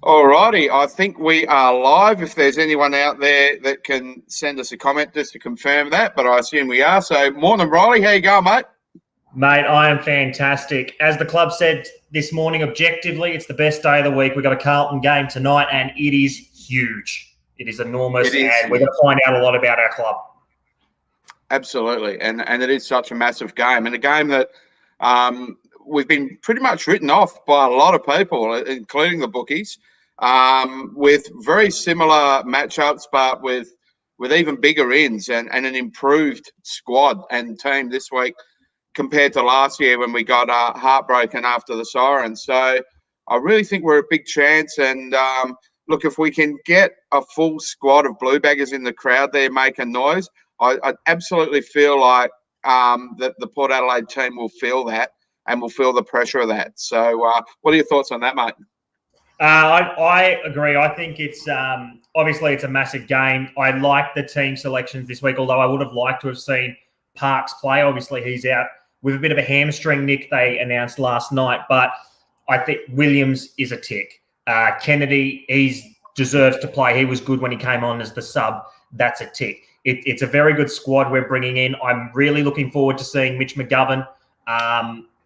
All righty, I think we are live. If there's anyone out there that can send us a comment just to confirm that, but I assume we are. So, morning, Riley. How you going, mate? Mate, I am fantastic. As the club said this morning, objectively, it's the best day of the week. We've got a Carlton game tonight, and it is huge. It is enormous, and we're going to find out a lot about our club. Absolutely, and it is such a massive game, and a game that we've been pretty much written off by a lot of people, including the bookies, with very similar matchups, but with even bigger ins and an improved squad and team this week compared to last year when we got heartbroken after the Sirens. So I really think we're a big chance. And look, if we can get a full squad of Bluebaggers in the crowd there making noise, I absolutely feel like that the Port Adelaide team will feel that and will feel the pressure of that. So what are your thoughts on that, mate? I agree. I think it's obviously it's a massive game. I like the team selections this week, although I would have liked to have seen Parks play. Obviously, he's out with a bit of a hamstring, Nick, they announced last night. But I think Williams is a tick. Kennedy, he deserves to play. He was good when he came on as the sub. That's a tick. It's a very good squad we're bringing in. I'm really looking forward to seeing Mitch McGovern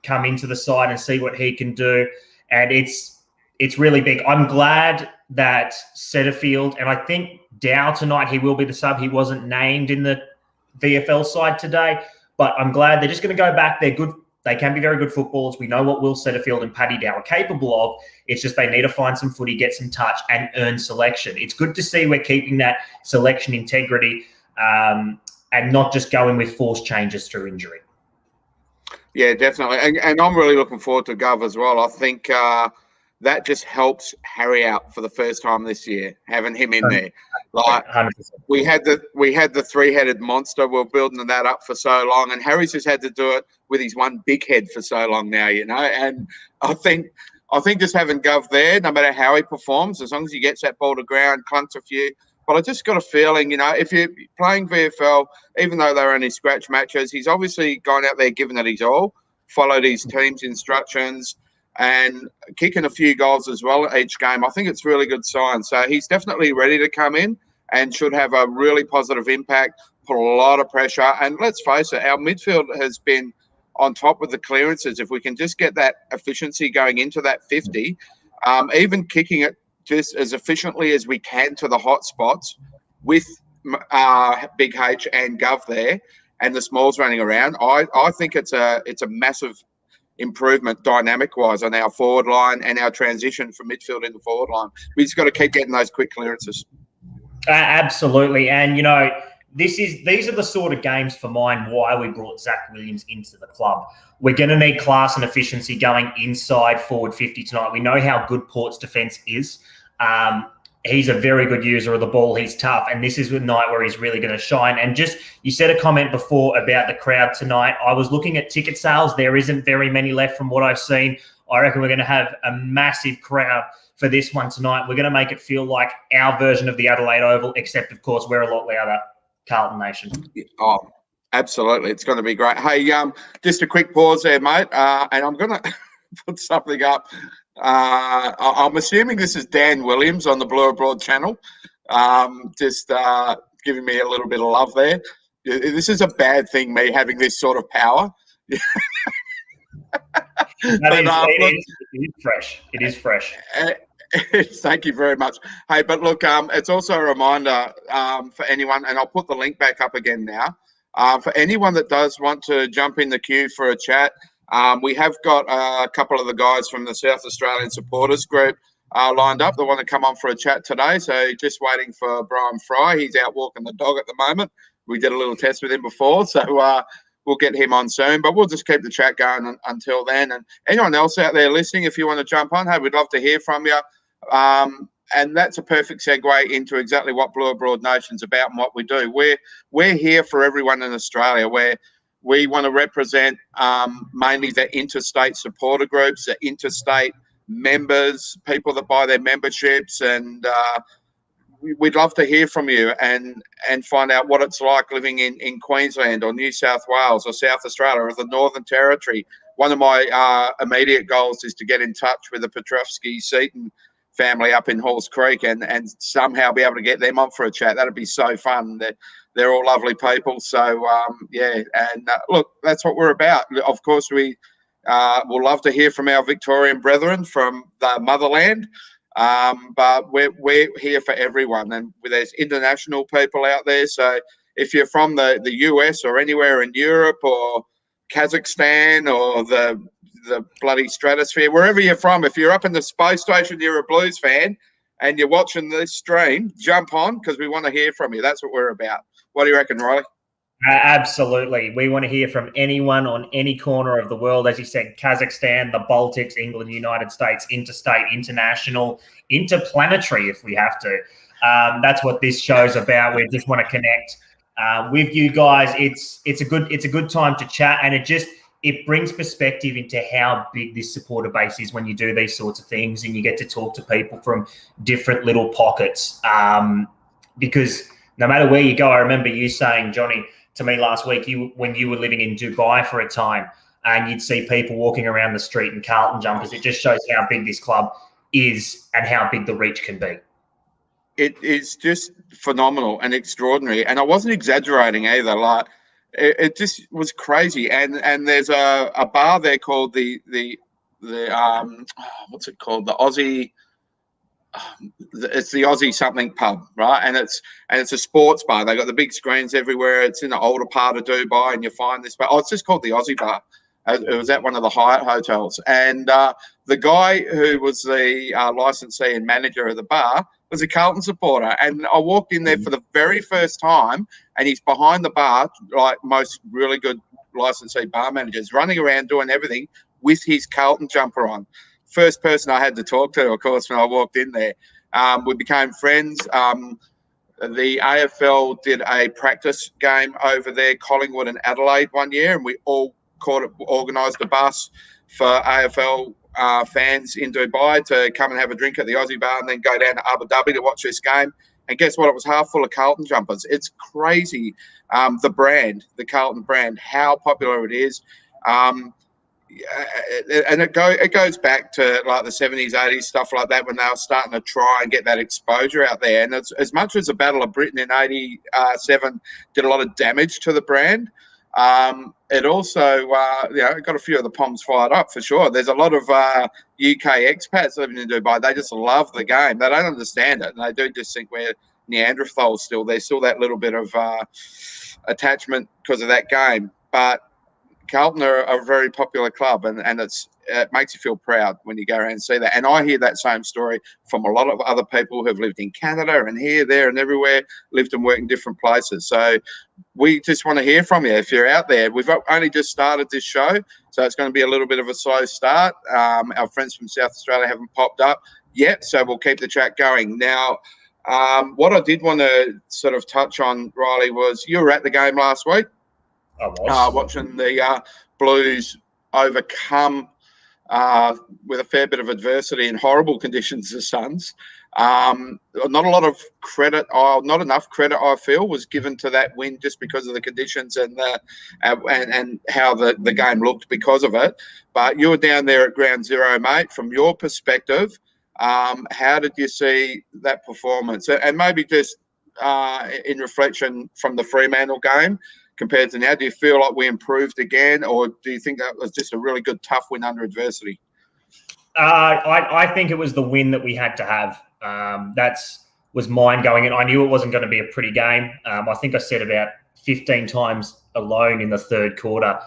come into the side and see what he can do. And it's really big. I'm glad that Setterfield, and I think Dow tonight, he will be the sub. He wasn't named in the VFL side today, but I'm glad they're just going to go back. They're good. They can be very good footballers. We know what Will Setterfield and Paddy Dow are capable of. It's just they need to find some footy, get some touch, and earn selection. It's good to see we're keeping that selection integrity and not just going with forced changes through injury. Yeah, definitely. And I'm really looking forward to Gov as well. I think that just helps Harry out for the first time this year, having him in there. Like 100%. we had the three-headed monster. We're building that up for so long, and Harry's just had to do it with his one big head for so long now, you know. And I think just having Gov there, no matter how he performs, as long as he gets that ball to ground, clunks a few. But I just got a feeling, you know, if you're playing VFL, even though they're only scratch matches, he's obviously gone out there, given it his all, followed his team's instructions, and kicking a few goals as well each game. I think it's a really good sign. So he's definitely ready to come in and should have a really positive impact, put a lot of pressure. And let's face it, our midfield has been on top with the clearances. If we can just get that efficiency going into that 50, even kicking it just as efficiently as we can to the hot spots with Big H and Gov there and the Smalls running around, I think it's a massive improvement dynamic-wise on our forward line and our transition from midfield into forward line. We just got to keep getting those quick clearances. Absolutely. And, you know, these are the sort of games for mine why we brought Zach Williams into the club. We're going to need class and efficiency going inside forward 50 tonight. We know how good Port's defence is. He's a very good user of the ball. He's tough. And this is a night where he's really going to shine. And just, you said a comment before about the crowd tonight. I was looking at ticket sales. There isn't very many left from what I've seen. I reckon we're going to have a massive crowd for this one tonight. We're going to make it feel like our version of the Adelaide Oval, except, of course, we're a lot louder. Carlton Nation. Oh, absolutely. It's going to be great. Hey, just a quick pause there, mate. And I'm going to put something up. I'm assuming this is Dan Williams on the Blue Abroad channel. Just giving me a little bit of love there. This is a bad thing, me having this sort of power. It is fresh. It is fresh. Thank you very much. Hey, but look, it's also a reminder for anyone, and I'll put the link back up again now, for anyone that does want to jump in the queue for a chat. We have got a couple of the guys from the South Australian Supporters Group lined up that want to come on for a chat today. So just waiting for Brian Fry. He's out walking the dog at the moment. We did a little test with him before, so we'll get him on soon. But we'll just keep the chat going until then. And anyone else out there listening, if you want to jump on, hey, we'd love to hear from you. And that's a perfect segue into exactly what Blue Abroad Nation's about and what we do. We're here for everyone in Australia. We want to represent mainly the interstate supporter groups, the interstate members, people that buy their memberships, and we'd love to hear from you and find out what it's like living in Queensland or New South Wales or South Australia or the Northern Territory. one of my immediate goals is to get in touch with the Petrovsky-Seaton family up in Halls Creek and somehow be able to get them on for a chat. That'd be so fun. They're all lovely people. So, look, that's what we're about. Of course, we will love to hear from our Victorian brethren from the motherland. But we're here for everyone, and there's international people out there. So if you're from the US or anywhere in Europe or Kazakhstan or the bloody stratosphere, wherever you're from, if you're up in the space station, you're a Blues fan, and you're watching this stream, jump on, because we want to hear from you. That's what we're about. What do you reckon, Riley? Absolutely. We want to hear from anyone on any corner of the world. As you said, Kazakhstan, the Baltics, England, United States, interstate, international, interplanetary, if we have to. That's what this show's about. We just want to connect with you guys. It's a good time to chat, and it brings perspective into how big this supporter base is when you do these sorts of things and you get to talk to people from different little pockets. Because no matter where you go, I remember you saying, Johnny, to me last week, when you were living in Dubai for a time, and you'd see people walking around the street in Carlton jumpers. It just shows how big this club is and how big the reach can be. It is just phenomenal and extraordinary, and I wasn't exaggerating either. Like it just was crazy. And there's a bar there called the what's it called? The Aussie. It's the Aussie something pub, right? And it's a sports bar. They got the big screens everywhere. It's in the older part of Dubai, and you find this bar. Oh, it's just called the Aussie Bar. It was at one of the Hyatt hotels, and the guy who was the licensee and manager of the bar was a Carlton supporter. And I walked in there for the very first time, and he's behind the bar, like most really good licensee bar managers, running around doing everything with his Carlton jumper on. First person I had to talk to, of course, when I walked in there. We became friends. The AFL did a practice game over there, Collingwood and Adelaide one year, and we all organised a bus for AFL fans in Dubai to come and have a drink at the Aussie Bar and then go down to Abu Dhabi to watch this game. And guess what? It was half full of Carlton jumpers. It's crazy. The brand, the Carlton brand, how popular it is. And it goes back to like the 70s, 80s, stuff like that, when they were starting to try and get that exposure out there. And it's, as much as the Battle of Britain in 87 did a lot of damage to the brand, it also, it got a few of the Poms fired up for sure. There's a lot of UK expats living in Dubai. They just love the game. They don't understand it, and they do just think we're Neanderthals still. There's still that little bit of attachment because of that game. But Carlton are a very popular club, and it makes you feel proud when you go around and see that. And I hear that same story from a lot of other people who've lived in Canada and here, there, and everywhere, lived and worked in different places. So we just want to hear from you if you're out there. We've only just started this show, so it's going to be a little bit of a slow start. Our friends from South Australia haven't popped up yet, so we'll keep the chat going. Now, what I did want to sort of touch on, Riley, was you were at the game last week. I was. Watching the Blues overcome with a fair bit of adversity and horrible conditions the Suns. Not a lot of credit, not enough credit, I feel, was given to that win just because of the conditions and how the game looked because of it. But you were down there at ground zero, mate. From your perspective, how did you see that performance? And maybe just in reflection from the Fremantle game, compared to now, do you feel like we improved again, or do you think that was just a really good, tough win under adversity? I think it was the win that we had to have. That was mine going in. I knew it wasn't going to be a pretty game. I think I said about 15 times alone in the third quarter.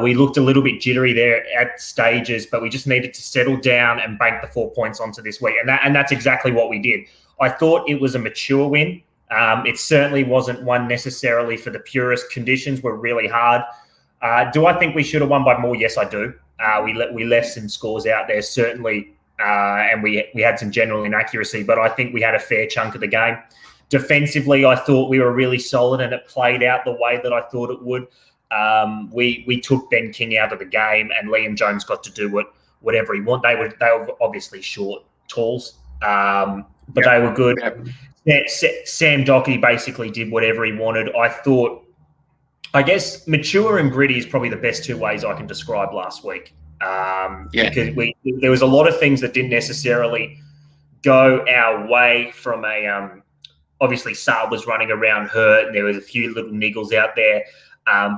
We looked a little bit jittery there at stages, but we just needed to settle down and bank the 4 points onto this week. And that's exactly what we did. I thought it was a mature win. It certainly wasn't one necessarily for the purest. Conditions were really hard. Do I think we should have won by more? Yes, I do. We left some scores out there, certainly, and we had some general inaccuracy, but I think we had a fair chunk of the game. Defensively, I thought we were really solid, and it played out the way that I thought it would. We took Ben King out of the game, and Liam Jones got to do whatever he wanted. They were obviously short talls, but they were good. Yep. Sam Docherty basically did whatever he wanted. I thought I guess mature and gritty is probably the best two ways I can describe last week. Because there was a lot of things that didn't necessarily go our way from a obviously Saab was running around hurt and there was a few little niggles out there.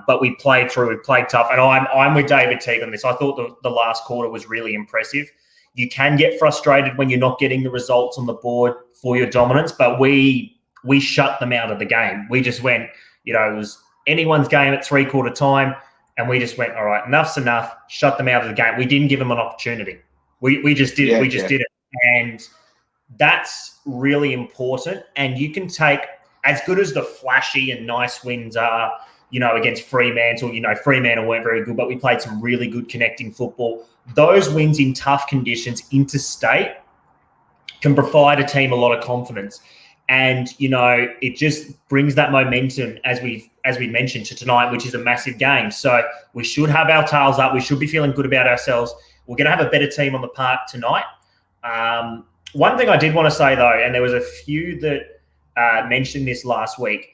But we played through, we played tough. And I'm with David Teague on this. I thought the last quarter was really impressive. You can get frustrated when you're not getting the results on the board for your dominance, but we shut them out of the game. We just went, it was anyone's game at three-quarter time, and we just went, all right, enough's enough, shut them out of the game. We didn't give them an opportunity. We just did it. We just did it. And that's really important. And you can take, as good as the flashy and nice wins are, against Fremantle, Fremantle weren't very good, but we played some really good connecting football. Those wins in tough conditions interstate can provide a team a lot of confidence. And, it just brings that momentum, as we mentioned, to tonight, which is a massive game. So we should have our tails up. We should be feeling good about ourselves. We're going to have a better team on the park tonight. One thing I did want to say, though, and there was a few that mentioned this last week,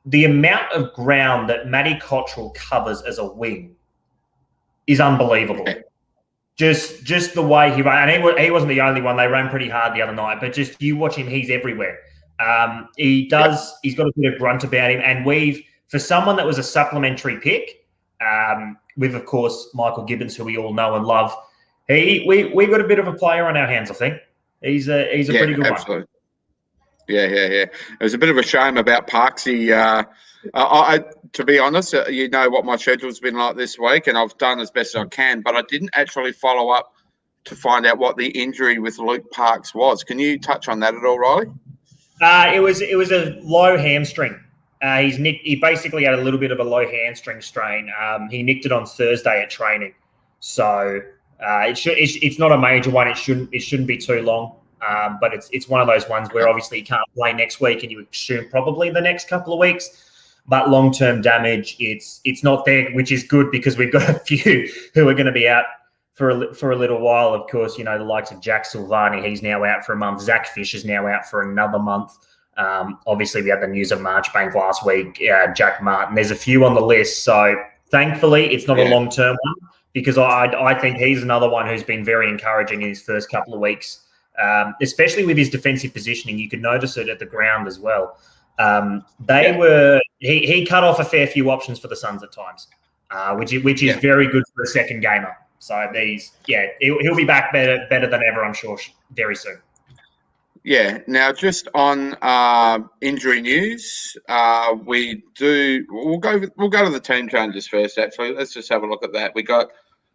the amount of ground that Matty Cottrell covers as a wing is unbelievable. Just the way he ran, and he wasn't the only one. They ran pretty hard the other night, but just you watch him, he's everywhere. He's got a bit of grunt about him, and for someone that was a supplementary pick, with of course Michael Gibbons, who we all know and love, we got a bit of a player on our hands. I think he's a pretty good one. Yeah. It was a bit of a shame about Parksy. To be honest, what my schedule's been like this week, and I've done as best as I can, but I didn't actually follow up to find out what the injury with Luke Parks was. Can you touch on that at all, Riley? It was a low hamstring. He basically had a little bit of a low hamstring strain. He nicked it on Thursday at training, so it's not a major one. It shouldn't be too long. But it's one of those ones where obviously you can't play next week, and you assume probably the next couple of weeks. But long-term damage, it's not there, which is good because we've got a few who are going to be out for a little while. Of course, the likes of Jack Silvani, he's now out for a month. Zach Fish is now out for another month. Obviously, we had the news of Marchbank last week. Jack Martin, there's a few on the list. So thankfully, it's not a long-term one, because I think he's another one who's been very encouraging in his first couple of weeks. Especially with his defensive positioning, you could notice it at the ground as well. He cut off a fair few options for the Suns at times, which is very good for a second gamer. So he'll be back better than ever, I'm sure, very soon. Yeah. Now, just on injury news, we'll go to the team changes first. Actually, let's just have a look at that. We got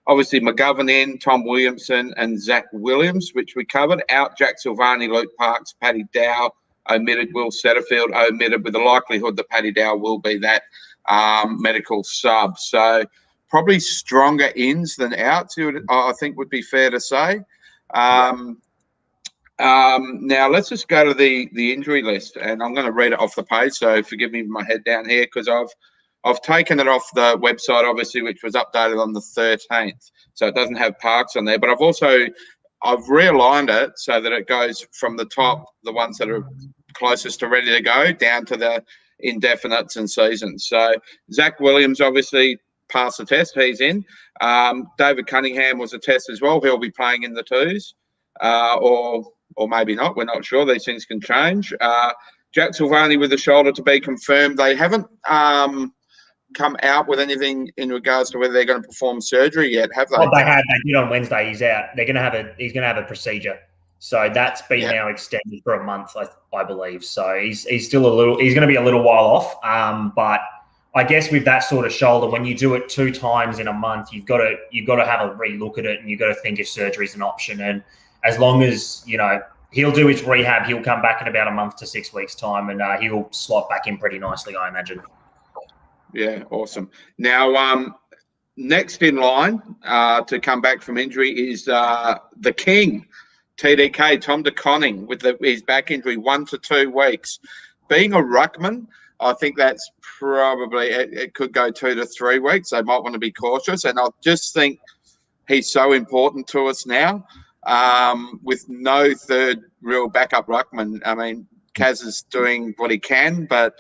obviously McGovern in, Tom Williamson and Zach Williams, which we covered. Out Jack Silvani, Luke Parks, Paddy Dow omitted, Will Setterfield omitted, with the likelihood that Paddy Dow will be that medical sub. So probably stronger ins than outs, I think would be fair to say. Now let's just go to the injury list, and I'm going to read it off the page. So forgive me with my head down here, because I've taken it off the website, obviously, which was updated on the 13th. So it doesn't have Parks on there. But I've realigned it so that it goes from the top, the ones that are closest to ready to go, down to the indefinites and seasons. So Zach Williams obviously passed the test. He's in. David Cunningham was a test as well. He'll be playing in the twos, or maybe not. We're not sure. These things can change. Jack Silvani with the shoulder to be confirmed. They haven't come out with anything in regards to whether they're going to perform surgery yet, have they? Well, they did on Wednesday. He's out. He's going to have a procedure. So that's been now extended for a month, I believe. So he's still he's going to be a little while off. But I guess with that sort of shoulder, when you do it 2 times in a month, you've got to have a relook at it, and you've got to think if surgery is an option. And as long as he'll do his rehab, he'll come back in about a month to 6 weeks' time, and he'll slot back in pretty nicely, I imagine. Yeah, awesome. Now, next in line to come back from injury is the King, TDK, Tom DeConning, with his back injury, 1 to 2 weeks. Being a ruckman, I think that's probably, it could go 2 to 3 weeks. They might want to be cautious. And I just think he's so important to us now, with no third real backup ruckman. I mean, Kaz is doing what he can, but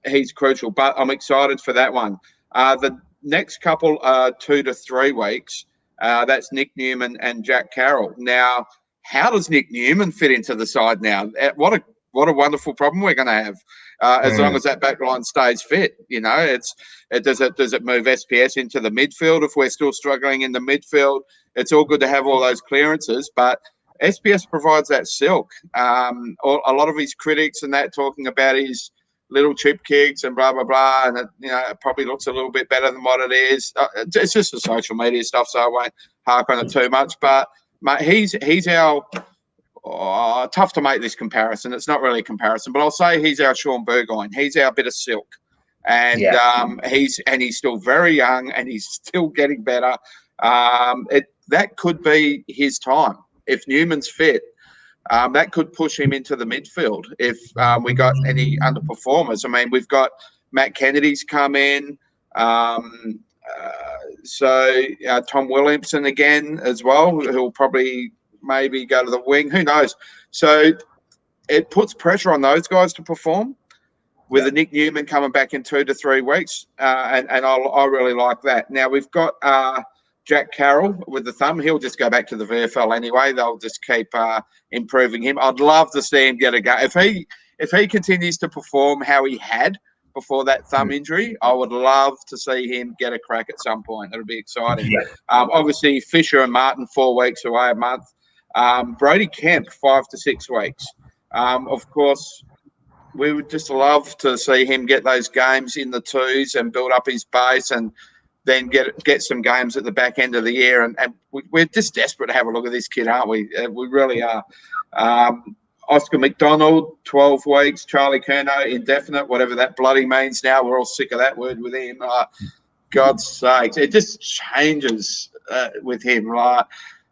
he's crucial. But I'm excited for that one. The next couple 2 to 3 weeks, that's Nick Newman and Jack Carroll. Now, how does Nick Newman fit into the side now? What a wonderful problem we're going to have as long as that back line stays fit. You know, does it move SPS into the midfield if we're still struggling in the midfield? It's all good to have all those clearances, but SPS provides that silk. A lot of his critics and that talking about his little chip kicks and blah, blah, blah, and it probably looks a little bit better than what it is. It's just the social media stuff, so I won't harp on it too much. But mate, he's our tough to make this comparison. It's not really a comparison, but I'll say he's our Sean Burgoyne. He's our bit of silk, and he's still very young and he's still getting better. That could be his time if Newman's fit. That could push him into the midfield if we got any underperformers. I mean, we've got Matt Kennedy's come in. So Tom Williamson again as well, who'll probably maybe go to the wing. Who knows? So it puts pressure on those guys to perform with the Nick Newman coming back in 2 to 3 weeks. And I really like that. Now we've got Jack Carroll with the thumb. He'll just go back to the VFL anyway. They'll just keep improving him. I'd love to see him get a go. If he continues to perform how he had before that thumb injury, I would love to see him get a crack at some point. It'll be exciting. Obviously, Fisher and Martin 4 weeks away, a month. Brody Kemp 5 to 6 weeks. Of course, we would just love to see him get those games in the twos and build up his base and then get some games at the back end of the year. And we're just desperate to have a look at this kid, aren't we? We really are. Oscar McDonald, 12 weeks. Charlie Curnow, indefinite, whatever that bloody means now. We're all sick of that word with him. God's sakes. It just changes with him. Like,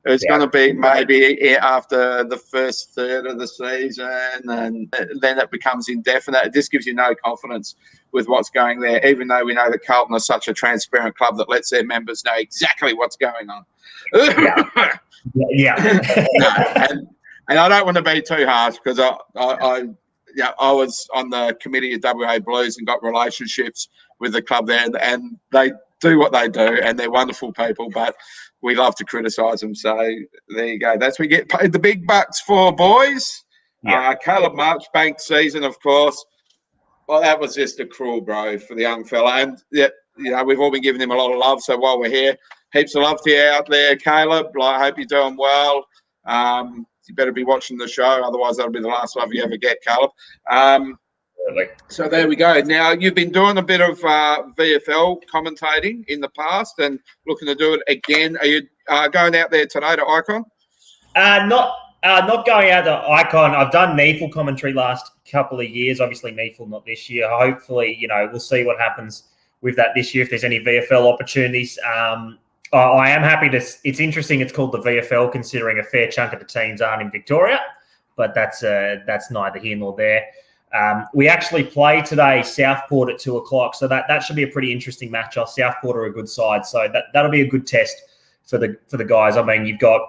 it's going to be maybe after the first third of the season, and then it becomes indefinite. It just gives you no confidence with what's going there, even though we know that Carlton is such a transparent club that lets their members know exactly what's going on. And I don't want to be too harsh because I was on the committee of WA Blues and got relationships with the club there, and they do what they do, and they're wonderful people, but we love to criticise them. So there you go. That's what we get paid the big bucks for, boys. Caleb Marchbank's season, of course. Well, that was just a cruel blow for the young fella. And, we've all been giving him a lot of love. So while we're here, heaps of love to you out there, Caleb. I hope you're doing well. You better be watching the show. Otherwise, that'll be the last love you ever get, Caleb. So there we go. Now, you've been doing a bit of VFL commentating in the past and looking to do it again. Are you going out there today to Icon? Not going out to Icon. I've done NEFL commentary last couple of years. Obviously, NEFL not this year. Hopefully, we'll see what happens with that this year if there's any VFL opportunities. I am happy to. It's interesting. It's called the VFL, considering a fair chunk of the teams aren't in Victoria, but that's neither here nor there. We actually play today Southport at 2:00, so that should be a pretty interesting matchup. Southport are a good side, so that'll be a good test for the guys. I mean, you've got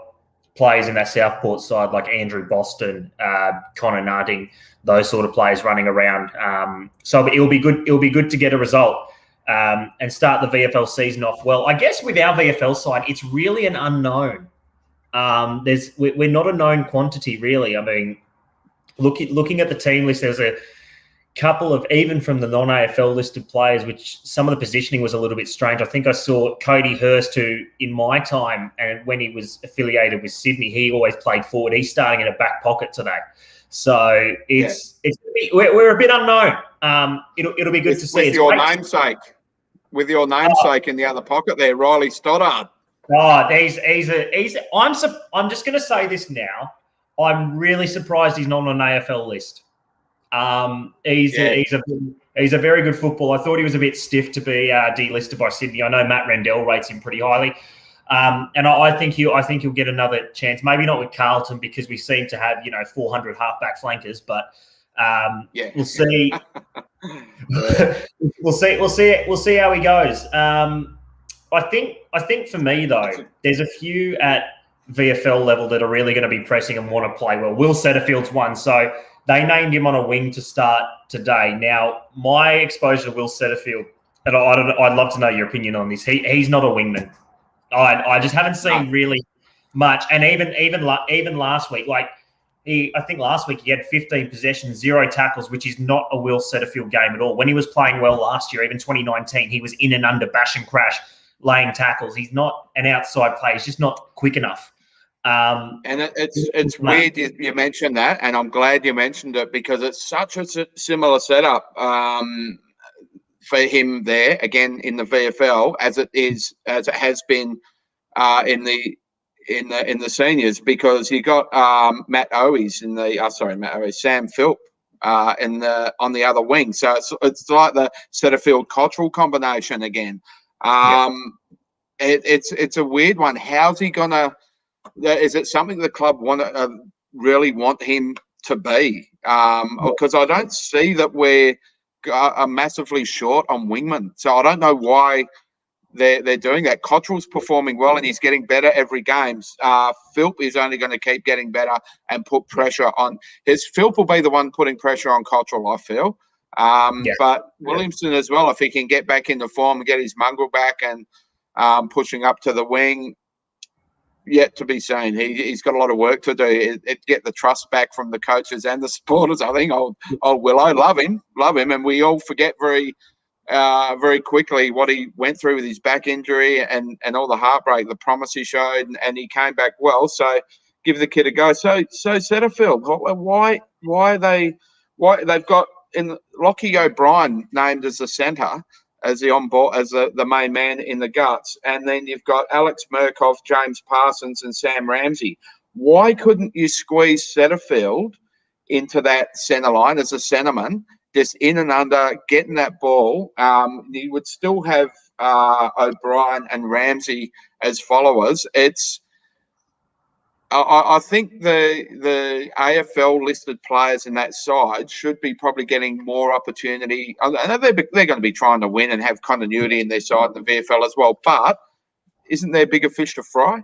players in that Southport side like Andrew Boston, Connor Nutting, those sort of players running around. So it'll be good. It'll be good to get a result and start the VFL season off well. I guess with our VFL side, it's really an unknown. We're not a known quantity, really. I mean, looking at the team list, there's a couple of, even from the non-AFL listed players, which some of the positioning was a little bit strange. I think I saw Cody Hurst, who in my time and when he was affiliated with Sydney, he always played forward. He's starting in a back pocket today. So we're a bit unknown. It'll be good to see. With your namesake in the other pocket there, Riley Stoddard. Oh, I'm just going to say this now. I'm really surprised he's not on an AFL list. He's a very good footballer. I thought he was a bit stiff to be delisted by Sydney. I know Matt Rendell rates him pretty highly, and I think he'll get another chance. Maybe not with Carlton because we seem to have 400 halfback flankers, but we'll see. we'll see how he goes. I think for me though, there's a few at VFL level that are really going to be pressing and want to play well. Will Setterfield's one. So they named him on a wing to start today. Now, my exposure to Will Setterfield, and I'd love to know your opinion on this. He's not a wingman. I just haven't seen really much. And even last week, I think last week he had 15 possessions, 0 tackles, which is not a Will Setterfield game at all. When he was playing well last year, even 2019, he was in and under, bash and crash, laying tackles. He's not an outside player. He's just not quick enough. And it's weird you mentioned that, and I'm glad you mentioned it because it's such a similar setup for him there again in the VFL as it has been in the seniors, because you got Sam Philp on the other wing, so it's like the Setterfield Cottrell combination again. It's a weird one. How's he gonna? Is it something the club really want him to be? Because I don't see that we're massively short on wingmen, so I don't know why they're doing that. Cottrell's performing well and he's getting better every game. Philp is only going to keep getting better and put pressure on. Philp will be the one putting pressure on Cottrell, I feel. But Williamson as well, if he can get back into form and get his mongrel back and pushing up to the wing, yet to be seen. He's got a lot of work to do. Get the trust back from the coaches and the supporters. I think old Willow, love him, and we all forget very quickly what he went through with his back injury and all the heartbreak, the promise he showed, and he came back well. So give the kid a go. So Setterfield, why they've got in Lockie O'Brien named as the centre, as the on ball, as the main man in the guts, and then you've got Alex Murkoff, James Parsons, and Sam Ramsey. Why couldn't you squeeze Setterfield into that centre line as a centreman, just in and under, getting that ball? You would still have O'Brien and Ramsey as followers. I think the AFL listed players in that side should be probably getting more opportunity. I know they're going to be trying to win and have continuity in their side, the VFL as well. But isn't there bigger fish to fry?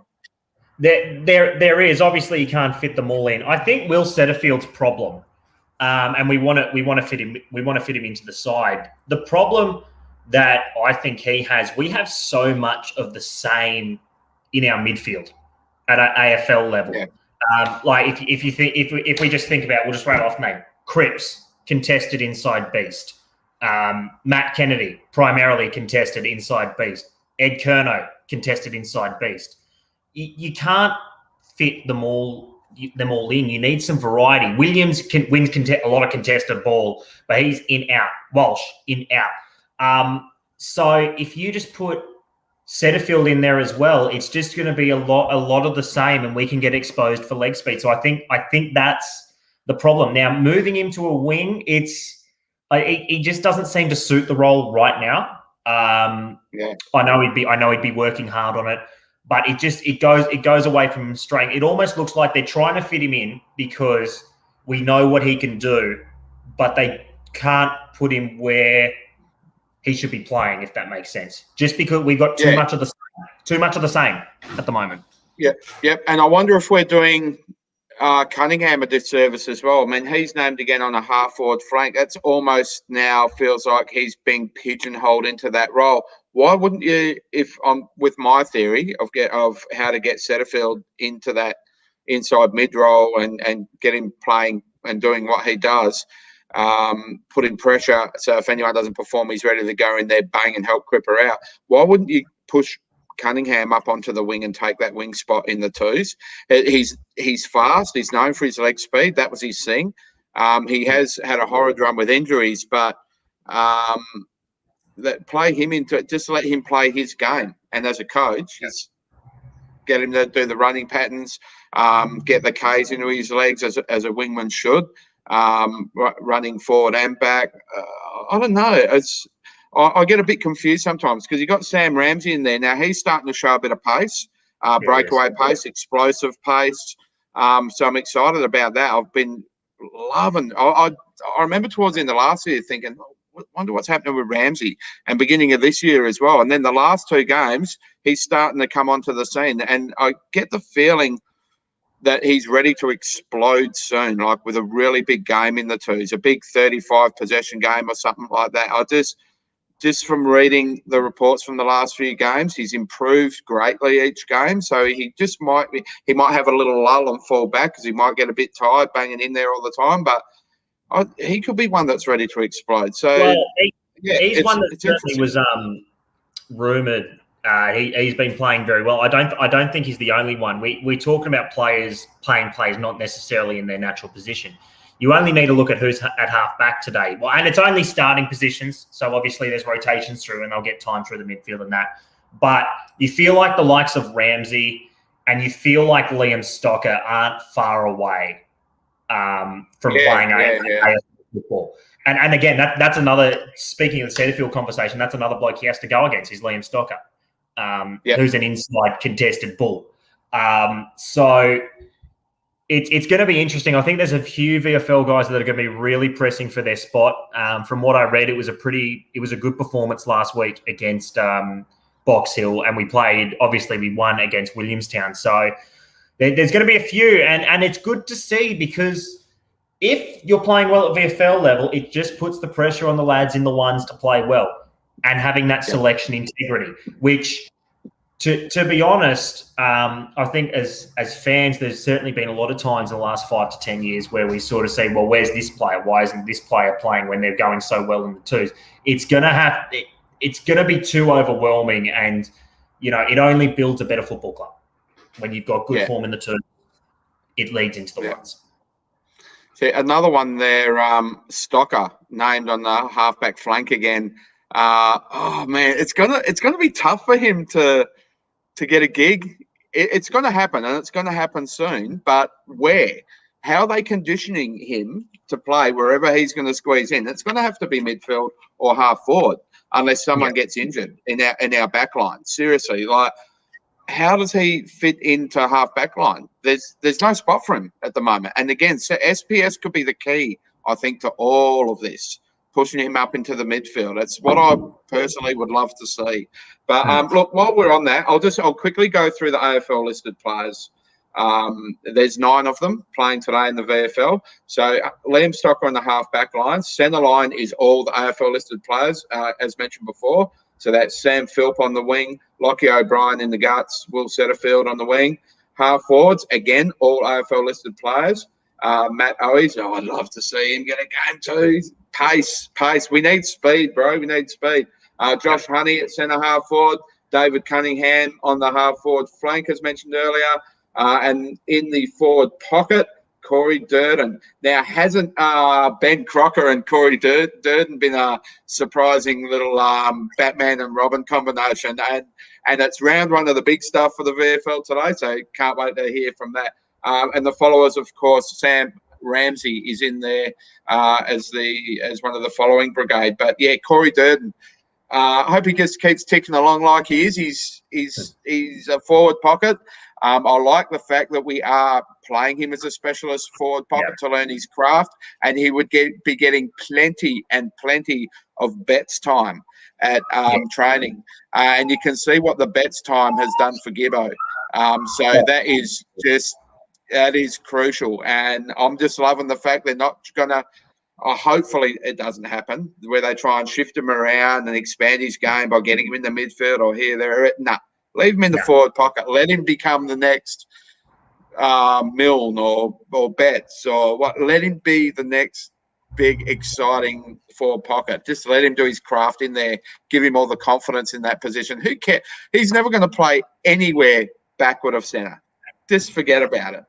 There is. Obviously, you can't fit them all in. I think Will Setterfield's problem, and we want to fit him. We want to fit him into the side. The problem that I think he has, we have so much of the same in our midfield at an AFL level. Yeah. If we just think about, we'll just run off name. Cripps, contested inside beast. Matt Kennedy, primarily contested inside beast. Ed Curnow, contested inside beast. You can't fit them all in. You need some variety. Williams wins a lot of contested ball, but he's in out. Walsh in out. So if you just put Setterfield in there as well, it's just going to be a lot of the same, and we can get exposed for leg speed. So I think that's the problem. Now, moving him to a wing, he just doesn't seem to suit the role right now. I know he'd be working hard on it, but it goes away from his strength. It almost looks like they're trying to fit him in because we know what he can do, but they can't put him where he should be playing, if that makes sense. Just because we've got too much of the same at the moment. Yep. And I wonder if we're doing Cunningham a disservice as well. I mean, he's named again on a half-forward flank. That's almost now feels like he's being pigeonholed into that role. Why wouldn't you, with my theory of how to get Setterfield into that inside mid role and get him playing and doing what he does, putting pressure, so if anyone doesn't perform, he's ready to go in there, bang, and help Cripper out. Why wouldn't you push Cunningham up onto the wing and take that wing spot in the twos? He's fast. He's known for his leg speed. That was his thing. He has had a horrid run with injuries, but play him into it. Just let him play his game. And as a coach, just get him to do the running patterns, get the Ks into his legs as a wingman should. Running forward and back. I don't know. I get a bit confused sometimes because you got Sam Ramsey in there. Now he's starting to show a bit of pace, breakaway pace, explosive pace. So I'm excited about that. I've been loving. I remember towards the end of last year thinking, wonder what's happening with Ramsey, and beginning of this year as well. And then the last 2 games, he's starting to come onto the scene. And I get the feeling that he's ready to explode soon, like with a really big game in the twos, a big 35 possession game or something like that. I just from reading the reports from the last few games, he's improved greatly each game. So he might have a little lull and fall back because he might get a bit tired banging in there all the time. But he could be one that's ready to explode. So he's one that certainly was rumoured. He's been playing very well. I don't think he's the only one. We're talking about players playing plays not necessarily in their natural position. You only need to look at who's at half-back today. Well, and it's only starting positions, so obviously there's rotations through and they'll get time through the midfield and that. But you feel like the likes of Ramsey and you feel like Liam Stocker aren't far away from playing AFL football. And again, that's another, speaking of the Setterfield conversation, that's another bloke he has to go against is Liam Stocker, who's an inside contested bull. So it's going to be interesting. I think there's a few VFL guys that are going to be really pressing for their spot. From what I read, it was a good performance last week against Box Hill, and we won against Williamstown. So there's going to be a few, and it's good to see because if you're playing well at VFL level, it just puts the pressure on the lads in the ones to play well and having that selection integrity, which to be honest, I think as fans, there's certainly been a lot of times in the last 5 to 10 years where we sort of say, well, where's this player? Why isn't this player playing when they're going so well in the twos? It's going to be too overwhelming, and, it only builds a better football club. When you've got good form in the twos, it leads into the ones. See, another one there, Stocker, named on the halfback flank again. It's gonna be tough for him to get a gig. It's going to happen, and it's going to happen soon. But where? How are they conditioning him to play wherever he's going to squeeze in? It's going to have to be midfield or half forward, unless someone gets injured in our back line. Seriously, how does he fit into half back line? There's no spot for him at the moment. And again, so SPS could be the key, I think, to all of this, pushing him up into the midfield. It's what I personally would love to see. But look, while we're on that, I'll quickly go through the AFL listed players. There's 9 of them playing today in the VFL. So Liam Stocker on the half back line. Centre line is all the AFL listed players, as mentioned before. So that's Sam Philp on the wing, Lockie O'Brien in the guts, Will Setterfield on the wing. Half forwards, again, all AFL listed players. Matt Owies, I'd love to see him get a game too. Pace. We need speed, bro. We need speed. Josh Honey at centre half forward. David Cunningham on the half forward flank, as mentioned earlier. And in the forward pocket, Corey Durden. Now, hasn't Ben Crocker and Corey Durden been a surprising little Batman and Robin combination? And it's round 1 of the big stuff for the VFL today, so can't wait to hear from that. And the followers, of course, Sam Ramsey is in there as one of the following brigade. But yeah, Corey Durden. I hope he just keeps ticking along like he is. He's a forward pocket. I like the fact that we are playing him as a specialist forward pocket to learn his craft, and he would be getting plenty of bets time at training. And you can see what the bets time has done for Gibbo. So that is crucial. And I'm just loving the fact they're not going to, hopefully it doesn't happen, where they try and shift him around and expand his game by getting him in the midfield or here, there. Nah. Leave him in the forward pocket. Let him become the next Milne or Betts or what. Let him be the next big, exciting forward pocket. Just let him do his craft in there. Give him all the confidence in that position. Who cares? He's never going to play anywhere backward of centre. Just forget about it.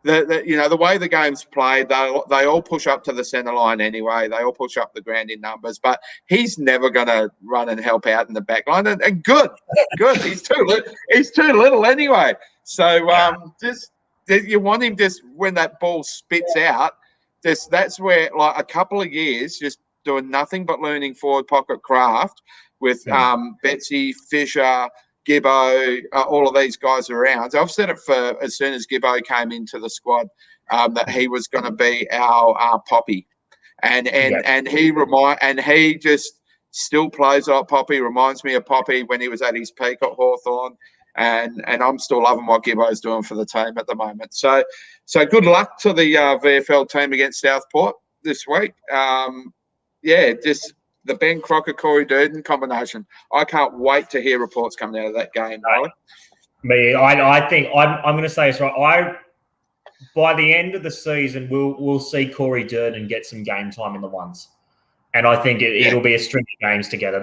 The way the game's played, they all push up to the centre line anyway. They all push up the ground in numbers, but he's never going to run and help out in the back line. And good. He's too little anyway. So you want him just when that ball spits out. That's where a couple of years just doing nothing but learning forward pocket craft with Betsy, Fisher, Gibbo, all of these guys around. So I've said it for as soon as Gibbo came into the squad that he was going to be our Poppy. and he just still plays like Poppy. Reminds me of Poppy when he was at his peak at Hawthorn. And I'm still loving what Gibbo's doing for the team at the moment. So good luck to the VFL team against Southport this week. Just the Ben Crocker, Corey Durden combination. I can't wait to hear reports coming out of that game, Riley. Me, I think I'm going to say this right. By the end of the season, we'll see Corey Durden get some game time in the ones, and I think it'll be a string of games together.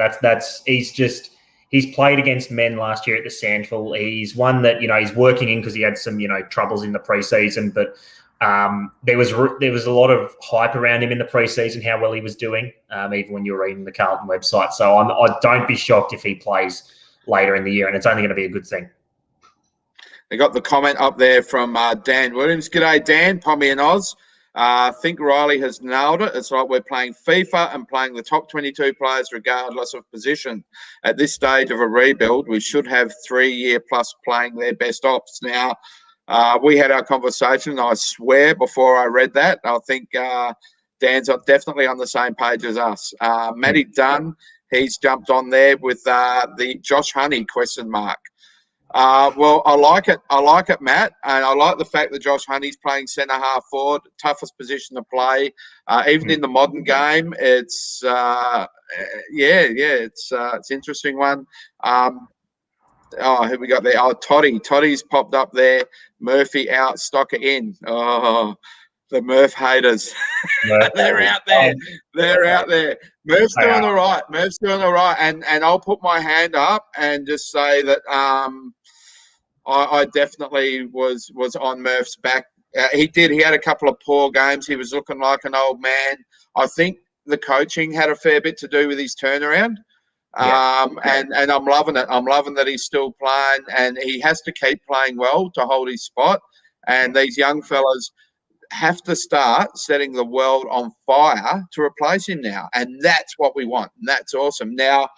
He's played against men last year at the Sandful. He's one that he's working in because he had some troubles in the preseason, but there was a lot of hype around him in the preseason, how well he was doing, even when you were reading the Carlton website. So I don't be shocked if he plays later in the year, and it's only going to be a good thing. They got the comment up there from Dan Williams. G'day, Dan, Pommy and Oz. I think Riley has nailed it. It's like we're playing FIFA and playing the top 22 players regardless of position. At this stage of a rebuild, we should have 3-year plus playing their best ops. Now, we had our conversation. I swear before I read that, I think Dan's definitely on the same page as us. Matty Dunn, he's jumped on there with the Josh Honey question mark. Well, I like it, Matt, and I like the fact that Josh Honey's playing centre half forward, toughest position to play. Even in the modern game, it's it's an interesting one. Who we got there? Toddy's popped up there. Murphy out, Stocker in. Oh, the Murph haters. They're out there. They're out there. Murph's doing all right. And I'll put my hand up and just say that I definitely was on Murph's back. He had a couple of poor games. He was looking like an old man. I think the coaching had a fair bit to do with his turnaround. And I'm loving it. I'm loving that he's still playing, and he has to keep playing well to hold his spot. And these young fellas have to start setting the world on fire to replace him now. And that's what we want. And that's awesome. Now,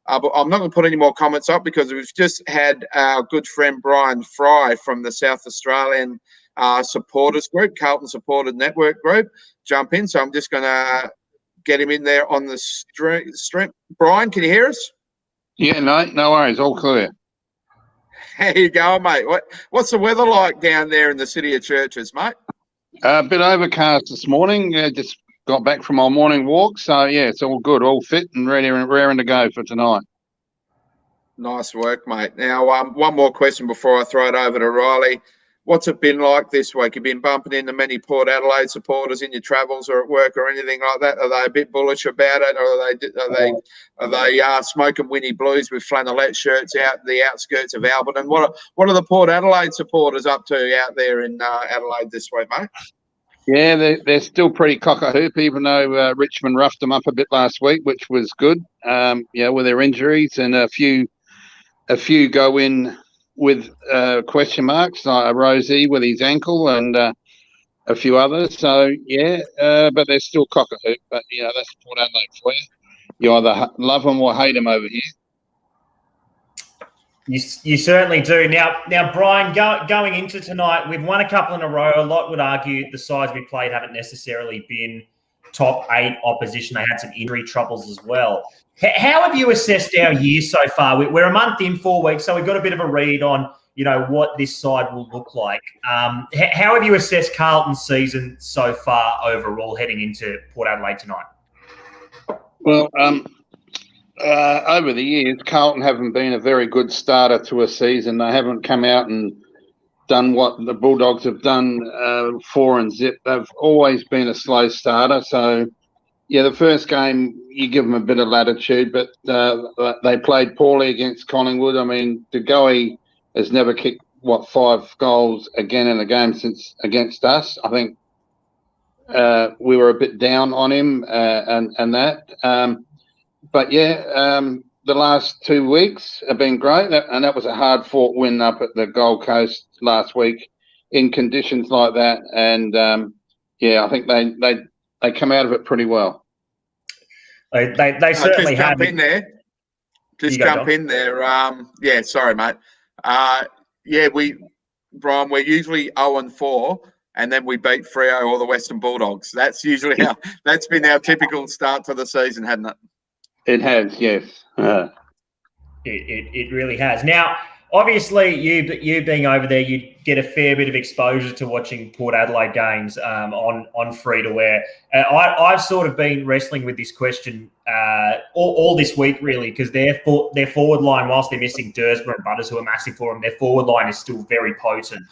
I'm not going to put any more comments up because we've just had our good friend Brian Fry from the South Australian supporters group, Carlton Supported Network group, jump in. So I'm just going to get him in there on the stream. Brian, can you hear us? Yeah, no worries. All clear. How you going, mate? What's the weather like down there in the City of Churches, mate? A bit overcast this morning. Just got back from our morning walk. So, yeah, it's all good, all fit and ready and raring to go for tonight. Nice work, mate. Now, one more question before I throw it over to Riley. What's it been like this week? You've been bumping into many Port Adelaide supporters in your travels or at work or anything like that? Are they a bit bullish about it, or are they smoking Winnie Blues with flannelette shirts out the outskirts of Alberton? What are the Port Adelaide supporters up to out there in Adelaide this week, mate? Yeah, they're still pretty cock-a-hoop, even though Richmond roughed them up a bit last week, which was good. With their injuries, and a few go in with question marks, like Rosie with his ankle and a few others. So, but they're still cock-a-hoop. But, that's Port Adelaide for you. You either love them or hate them over here. You certainly do. Now, Brian, going into tonight, we've won a couple in a row. A lot would argue the sides we played haven't necessarily been top 8 opposition. They had some injury troubles as well. How have you assessed our year so far? We're a month in, 4 weeks, so we've got a bit of a read on, what this side will look like. How have you assessed Carlton's season so far overall heading into Port Adelaide tonight? Well, over the years, Carlton haven't been a very good starter to a season. They haven't come out and done what the Bulldogs have done 4 and zip. They've always been a slow starter. So, the first game, you give them a bit of latitude, but they played poorly against Collingwood. I mean, De Goey has never kicked, 5 goals again in a game since against us. I think we were a bit down on him and that. The last 2 weeks have been great, and that was a hard-fought win up at the Gold Coast last week in conditions like that. And, I think they come out of it pretty well. They certainly have. Just jump in there. Sorry, mate. Brian, we're usually 0-4 and then we beat Freo or the Western Bulldogs. That's usually that's been our typical start to the season, hasn't it? It has, yes. It really has. Now, obviously, you being over there, you get a fair bit of exposure to watching Port Adelaide games on free to air. I've sort of been wrestling with this question all this week, really, because their forward line, whilst they're missing Dersma and Butters, who are massive for them, their forward line is still very potent.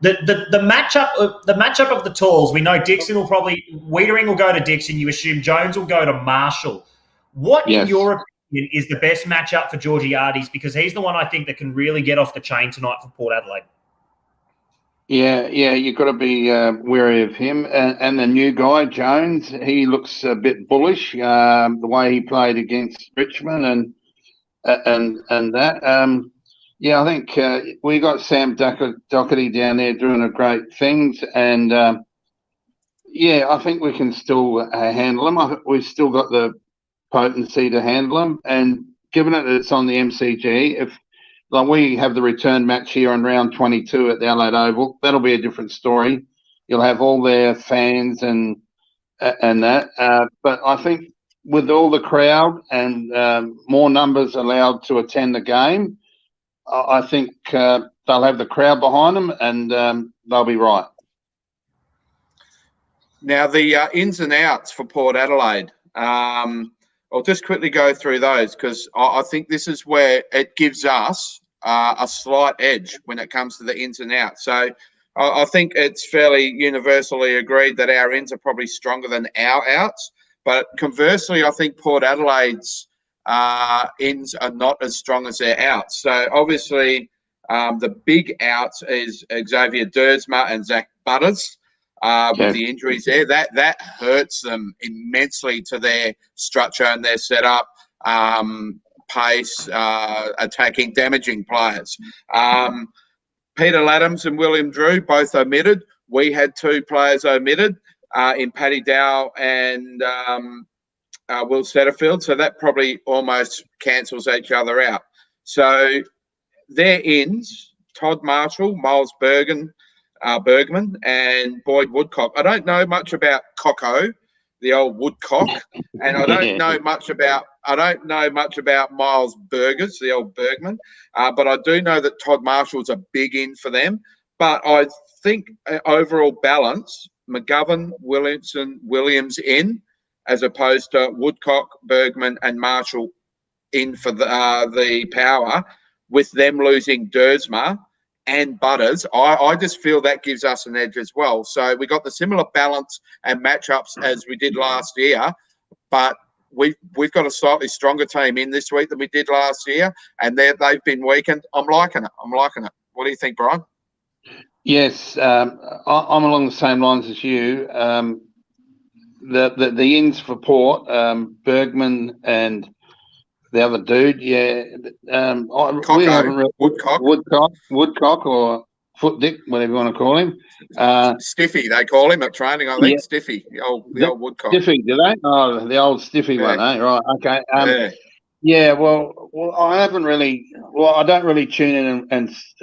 The matchup of the talls, we know Dixon will probably Wiedering will go to Dixon. You assume Jones will go to Marshall. What, in your opinion, is the best matchup for Georgiades, because he's the one I think that can really get off the chain tonight for Port Adelaide? Yeah, you've got to be wary of him. And the new guy, Jones, he looks a bit bullish, the way he played against Richmond and that. I think we got Sam Doherty down there doing a great things. And, I think we can still handle him. I think we've still got the potency to handle them, and given it that it's on the MCG, if like we have the return match here on round 22 at the Adelaide Oval, that'll be a different story. You'll have all their fans and that, but I think with all the crowd and more numbers allowed to attend the game, I think they'll have the crowd behind them, and they'll be right. Now the ins and outs for Port Adelaide. I'll just quickly go through those, because I think this is where it gives us a slight edge when it comes to the ins and outs. So I think it's fairly universally agreed that our ins are probably stronger than our outs. But conversely, I think Port Adelaide's ins are not as strong as their outs. So obviously the big outs is Xavier Dersma and Zach Butters. With the injuries there, that hurts them immensely to their structure and their setup, pace, attacking, damaging players. Peter Laddams and William Drew both omitted. We had two players omitted in Paddy Dow and Will Setterfield, so that probably almost cancels each other out. So their ins, Todd Marshall, Miles Bergman, and Boyd Woodcock. I don't know much about Cocko, the old Woodcock, and I don't know much about Miles Burgers, the old Bergman, but I do know that Todd Marshall's a big in for them. But I think overall balance, McGovern, Williams in, as opposed to Woodcock, Bergman, and Marshall in for the power, with them losing Dersma and Butters. I just feel that gives us an edge as well. So we got the similar balance and matchups as we did last year, but we've got a slightly stronger team in this week than we did last year, and they've been weakened. I'm liking it. What do you think, Brian? Yes, I'm along the same lines as you. The ins for Port, Bergman and the other dude, we haven't really, Woodcock or Foot Dick, whatever you want to call him. Stiffy, they call him at training, I think. Stiffy, the old Woodcock. Stiffy, do they? Oh, the old Stiffy one, eh? Right, okay. Well, I haven't really. Well, I don't really tune in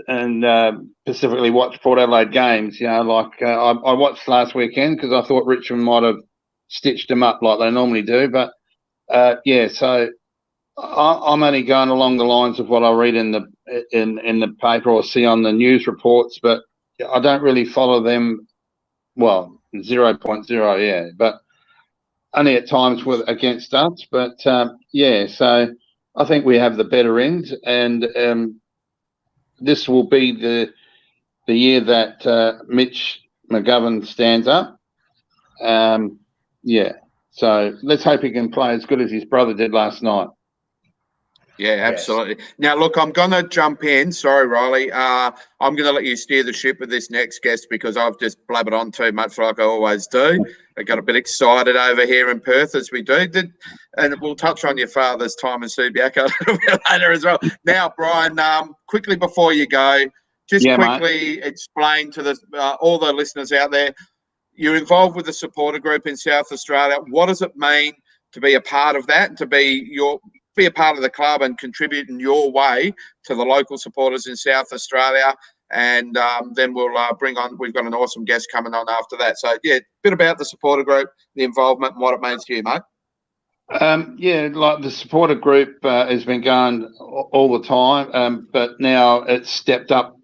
and specifically watch Port Adelaide games. I watched last weekend because I thought Richmond might have stitched them up like they normally do. But so I'm only going along the lines of what I read in the paper or see on the news reports. But I don't really follow them. Well, 0.0, but only at times against us. But so I think we have the better end, and this will be the year that Mitch McGovern stands up. So let's hope he can play as good as his brother did last night. Yeah, absolutely. Yes. Now, look, I'm going to jump in. Sorry, Riley. I'm going to let you steer the ship with this next guest because I've just blabbered on too much like I always do. I got a bit excited over here in Perth as we do. And we'll touch on your father's time in Subiaco a little bit later as well. Now, Brian, quickly before you go, quickly explain to all the listeners out there, you're involved with the supporter group in South Australia. What does it mean to be a part of that and to be a part of the club and contribute in your way to the local supporters in South Australia? And then we'll bring on, we've got an awesome guest coming on after that. So, yeah, a bit about the supporter group, the involvement, and what it means to you, mate. Yeah, like the supporter group has been going all the time, but now it's stepped up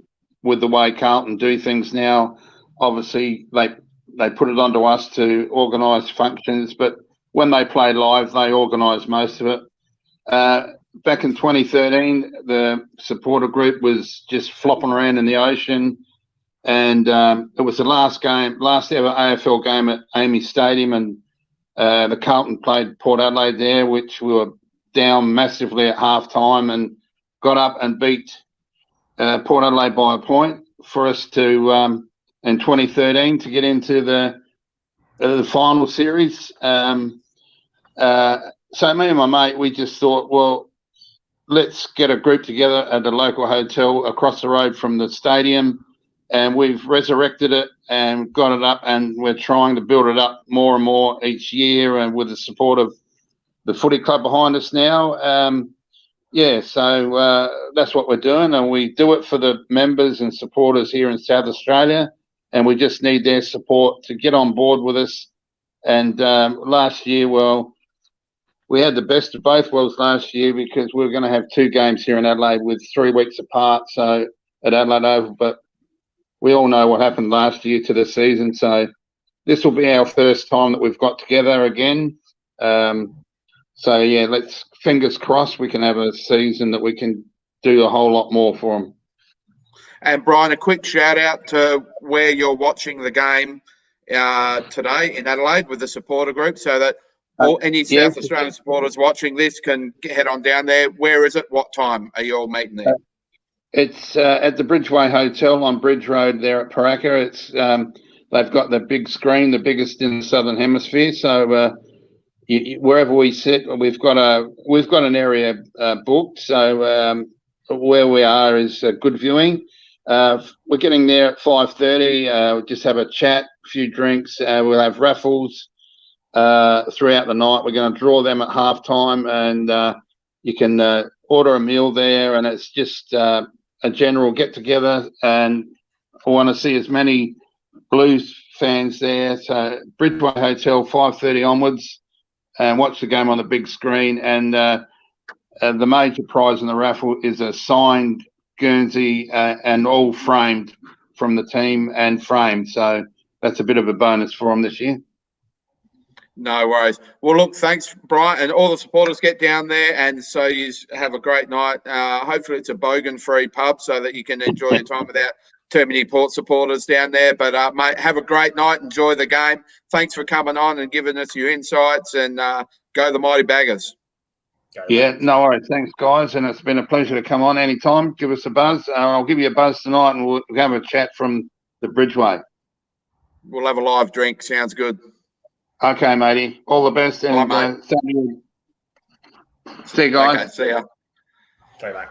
with the way Carlton do things now. Obviously, they put it onto us to organise functions, but when they play live, they organise most of it. Back in 2013, the supporter group was just flopping around in the ocean, and it was the last ever AFL game at AAMI Stadium, and the Carlton played Port Adelaide there, which we were down massively at half time and got up and beat Port Adelaide by a point for us to, in 2013, to get into the final series. So me and my mate, we just thought, well, let's get a group together at a local hotel across the road from the stadium, and we've resurrected it and got it up, and we're trying to build it up more and more each year, and with the support of the footy club behind us now. So that's what we're doing, and we do it for the members and supporters here in South Australia, and we just need their support to get on board with us. And last year, well, we had the best of both worlds last year, because we were going to have 2 games here in Adelaide with 3 weeks apart, so at Adelaide Oval, but we all know what happened last year to the season, so this will be our first time that we've got together again. So, yeah, let's fingers crossed we can have a season that we can do a whole lot more for them. And, Brian, a quick shout-out to where you're watching the game today in Adelaide with the supporter group, so that any South Australian supporters watching this can head on down there. Where is it? What time are you all meeting there? It's at the Bridgeway Hotel on Bridge Road there at Croweater. It's they've got the big screen, the biggest in the Southern Hemisphere. So wherever we sit, we've got an area booked. So where we are is good viewing. We're getting there at 5:30. We'll just have a chat, a few drinks. We'll have raffles throughout the night. We're going to draw them at halftime, and you can order a meal there, and it's just a general get-together, and I want to see as many Blues fans there. So Bridgeway Hotel, 5:30 onwards, and watch the game on the big screen. And the major prize in the raffle is a signed Guernsey, and all framed from the team and framed. So that's a bit of a bonus for them this year. No worries. Well, look, thanks, Brian, and all the supporters get down there, and so you have a great night. Hopefully it's a bogan-free pub so that you can enjoy your time without too many Port supporters down there. But, mate, have a great night. Enjoy the game. Thanks for coming on and giving us your insights, and go the Mighty Baggers. Yeah, no worries. Thanks, guys, and it's been a pleasure to come on anytime. Give us a buzz. I'll give you a buzz tonight, and we'll have a chat from the Bridgeway. We'll have a live drink. Sounds good. Okay, matey. All the best, and see you guys. Okay, see ya.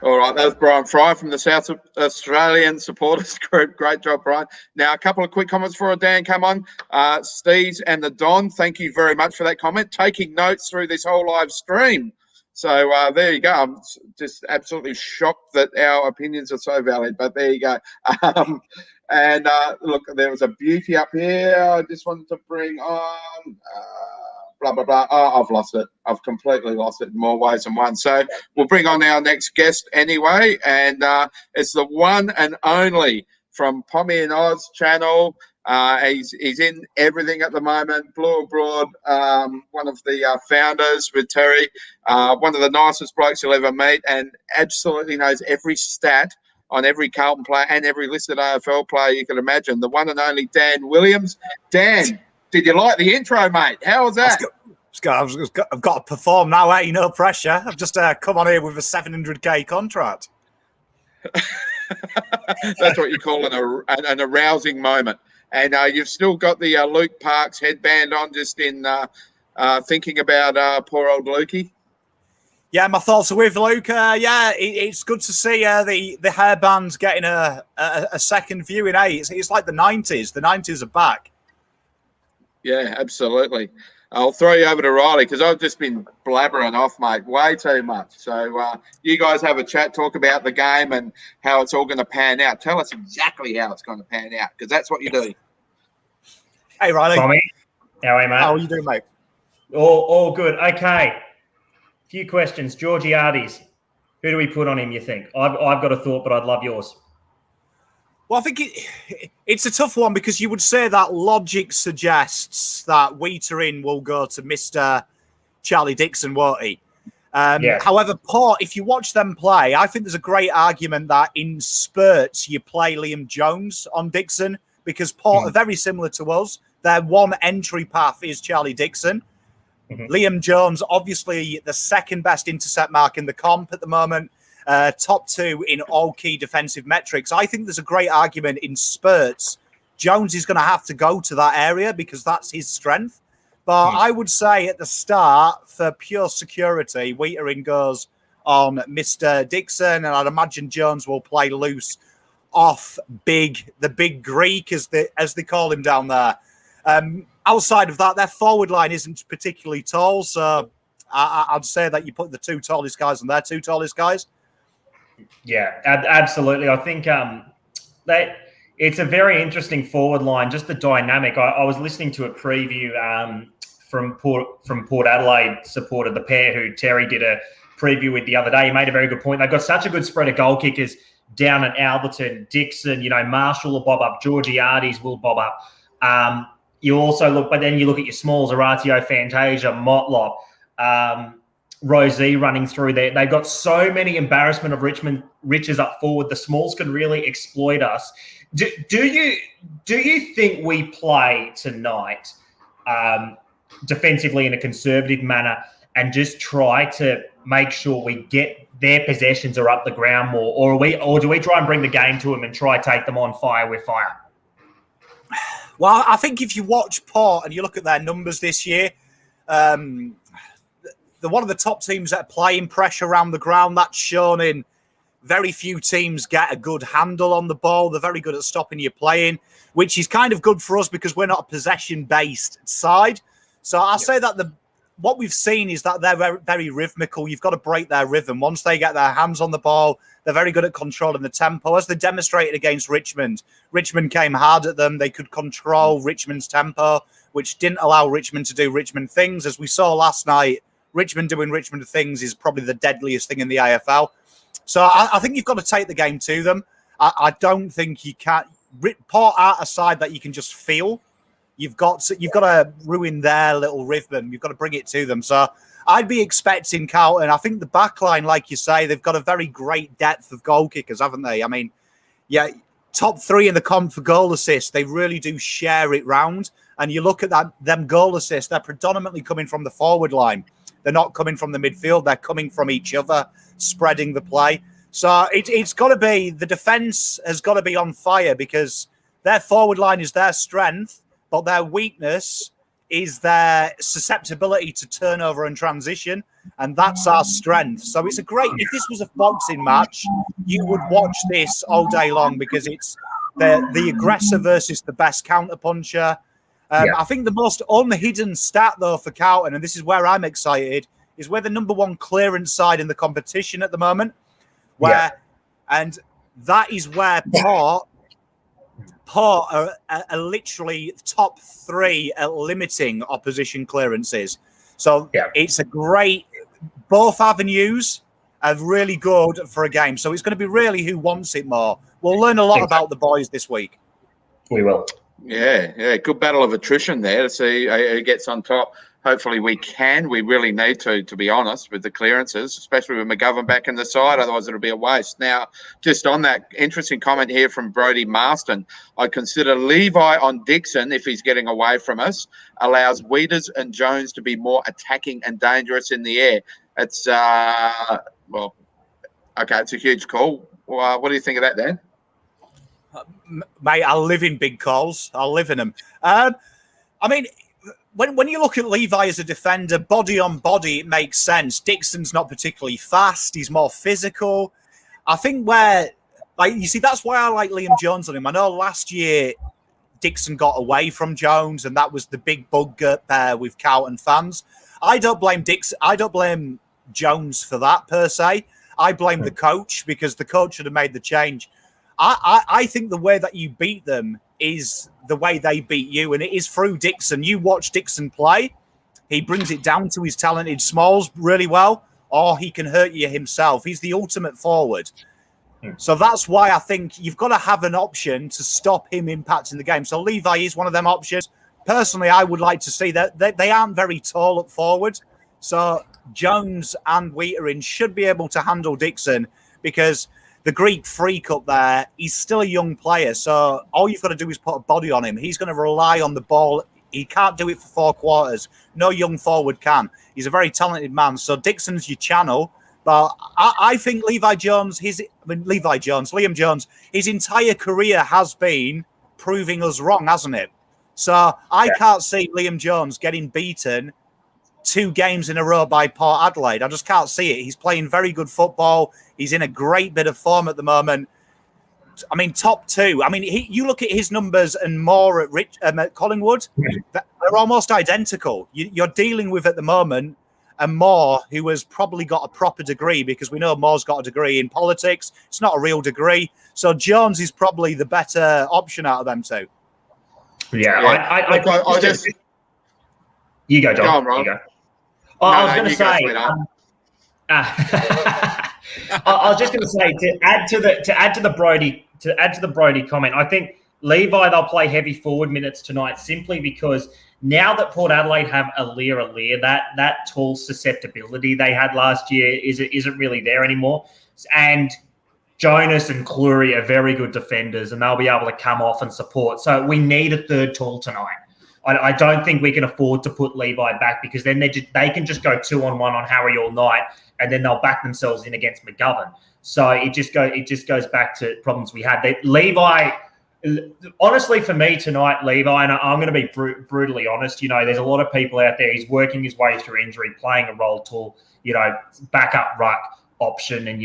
All right, that was Brian Fry from the South Australian Supporters Group. Great job, Brian. Now, a couple of quick comments before Dan come on. Steve's and the Don, thank you very much for that comment. Taking notes through this whole live stream. So there you go. I'm just absolutely shocked that our opinions are so valid, but there you go. And look, there was a beauty up here. I just wanted to bring on blah, blah, blah. Oh, I've lost it. I've completely lost it in more ways than one. So we'll bring on our next guest anyway. And it's the one and only from Pommy and Oz channel. He's in everything at the moment. Blue Abroad, one of the founders with Terry, one of the nicest blokes you'll ever meet, and absolutely knows every stat on every Carlton player and every listed AFL player you can imagine. The one and only Dan Williams. Dan, did you like the intro, mate? How was that? I've got to perform now, no pressure. I've just come on here with a 700k contract. That's what you call an arousing moment. And you've still got the Luke Parks headband on, just in thinking about poor old Lukey. Yeah, my thoughts are with Luke. It's good to see the hairband's getting a second viewing. It's like the 90s. The 90s are back. Yeah, absolutely. I'll throw you over to Riley because I've just been blabbering off, mate, way too much. So you guys have a chat, talk about the game and how it's all going to pan out. Tell us exactly how it's going to pan out because that's what you do. Hey, Riley. Tommy, how are you, mate? How are you doing, mate? All good. Okay. Few questions. Georgiades, who do we put on him, you think? I've got a thought, but I'd love yours. Well, I think it's a tough one because you would say that logic suggests that Wheater-in will go to Mr. Charlie Dixon, won't he? However, Port, if you watch them play, I think there's a great argument that in spurts you play Liam Jones on Dixon because Port are very similar to us. Their one entry path is Charlie Dixon. Liam Jones, obviously the second best intercept mark in the comp at the moment. Top 2 in all key defensive metrics. I think there's a great argument in spurts. Jones is going to have to go to that area because that's his strength. But I would say at the start, for pure security, Wheater-in goes on Mr. Dixon, and I'd imagine Jones will play loose off the big Greek, as they call him down there. Outside of that, their forward line isn't particularly tall, so I'd say that you put the 2 tallest guys on their 2 tallest guys. Yeah, absolutely. I think it's a very interesting forward line, just the dynamic. I was listening to a preview from Port Adelaide supporter, the pair who Terry did a preview with the other day. He made a very good point. They've got such a good spread of goal kickers down at Alberton. Dixon, Marshall will bob up. Georgiades will bob up. You also look at your smalls, Oratio, Fantasia, Motlop, Rosie running through there. They've got so many embarrassment of riches up forward. The smalls can really exploit us. Do you think we play tonight defensively in a conservative manner and just try to make sure we get their possessions are up the ground more, or do we try and bring the game to them and try to take them on fire with fire? Well, I think if you watch Port and you look at their numbers this year, they're one of the top teams that are playing pressure around the ground. That's shown in very few teams get a good handle on the ball. They're very good at stopping you playing, which is kind of good for us because we're not a possession-based side. So I'll say that what we've seen is that they're very, very rhythmical. You've got to break their rhythm. Once they get their hands on the ball, they're very good at controlling the tempo. As they demonstrated against Richmond, Richmond came hard at them. They could control Richmond's tempo, which didn't allow Richmond to do Richmond things. As we saw last night, Richmond doing Richmond things is probably the deadliest thing in the AFL. So I think you've got to take the game to them. I don't think you can Port out a side that you can just feel. You've got to ruin their little rhythm. You've got to bring it to them. So I'd be expecting Carlton. I think the back line, like you say, they've got a very great depth of goal kickers, haven't they? I mean, yeah, top 3 in the comp for goal assists. They really do share it round. And you look at them goal assists, they're predominantly coming from the forward line. They're not coming from the midfield. They're coming from each other, spreading the play. So it's got to be, the defence has got to be on fire because their forward line is their strength, but their weakness is their susceptibility to turnover and transition, and that's our strength. So it's if this was a boxing match, you would watch this all day long because it's the aggressor versus the best counter-puncher. I think the most unhidden stat, though, for Carlton, and this is where I'm excited, is we're the number 1 clearance side in the competition at the moment. And that is where Port are literally top 3 at limiting opposition clearances. So it's a great, both avenues are really good for a game. So it's going to be really who wants it more. We'll learn a lot about the boys this week. We will. Yeah, good battle of attrition there to see who gets on top. Hopefully we can. We really need to be honest, with the clearances, especially with McGovern back in the side. Otherwise, it'll be a waste. Now, just on that, interesting comment here from Brodie Marston. I consider Levi on Dixon, if he's getting away from us, allows Wheaters and Jones to be more attacking and dangerous in the air. It's, it's a huge call. Well, what do you think of that, Dan? Mate, I live in big calls. I live in them. I mean, when you look at Levi as a defender, body on body, it makes sense. Dixon's not particularly fast. He's more physical. I think that's why I like Liam Jones on him. I know last year Dixon got away from Jones, and that was the big bugger there with Carlton fans. I don't blame Jones for that per se. I blame the coach, because the coach should have made the change. I think the way that you beat them is the way they beat you, and it is through Dixon. You watch Dixon play. He brings it down to his talented smalls really well, or he can hurt you himself. He's the ultimate forward. So that's why I think you've got to have an option to stop him impacting the game. So Levi is one of them options. Personally, I would like to see that. They aren't very tall up forward. So Jones and Wheaterin should be able to handle Dixon, because the Greek freak up there, he's still a young player. So all you've got to do is put a body on him. He's going to rely on the ball. He can't do it for 4 quarters. No young forward can. He's a very talented man. So Dixon's your channel. But I think Liam Jones, his entire career has been proving us wrong, hasn't it? So I can't see Liam Jones getting beaten 2 games in a row by Port Adelaide. I just can't see it. He's playing very good football. He's in a great bit of form at the moment. I mean, top 2. I mean, you look at his numbers and more at Collingwood, they're almost identical. You're dealing with at the moment a Moore who has probably got a proper degree, because we know Moore's got a degree in politics. It's not a real degree. So Jones is probably the better option out of them 2. Yeah, I just... You go, John. Go on, Rob. You go. I was going to say... I was just going to say, to add to the Brody comment, I think Levi, they'll play heavy forward minutes tonight simply because now that Port Adelaide have Aliir, that tall susceptibility they had last year isn't really there anymore. And Jonas and Cleary are very good defenders, and they'll be able to come off and support. So we need a third tall tonight. I don't think we can afford to put Levi back, because then they can just go 2-on-1 on Harry all night, and then they'll back themselves in against McGovern. So it just goes back to problems we had. Levi, honestly, for me tonight, Levi, and I'm going to be brutally honest, there's a lot of people out there. He's working his way through injury, playing a role tall, backup ruck option, and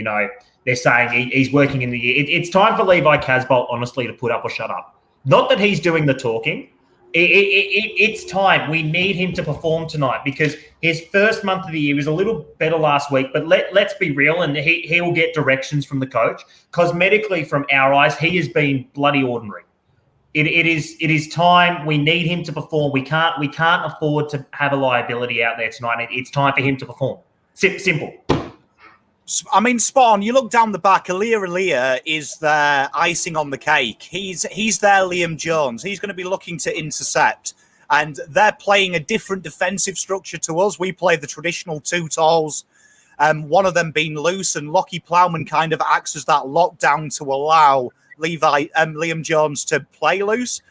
they're saying he's working in the year. It's time for Levi Casbolt, honestly, to put up or shut up. Not that he's doing the talking. It's time. We need him to perform tonight, because his first month of the year was a little better last week, but let's be real, and he will get directions from the coach. Cosmetically, from our eyes, he has been bloody ordinary. It is time. We need him to perform. We can't afford to have a liability out there tonight. It's time for him to perform. Simple. I mean, Spawn, you look down the back, Aliir is their icing on the cake. He's their Liam Jones. He's going to be looking to intercept. And they're playing a different defensive structure to us. We play the traditional 2 talls, one of them being loose, and Lockie Plowman kind of acts as that lockdown to allow Liam Jones to play loose.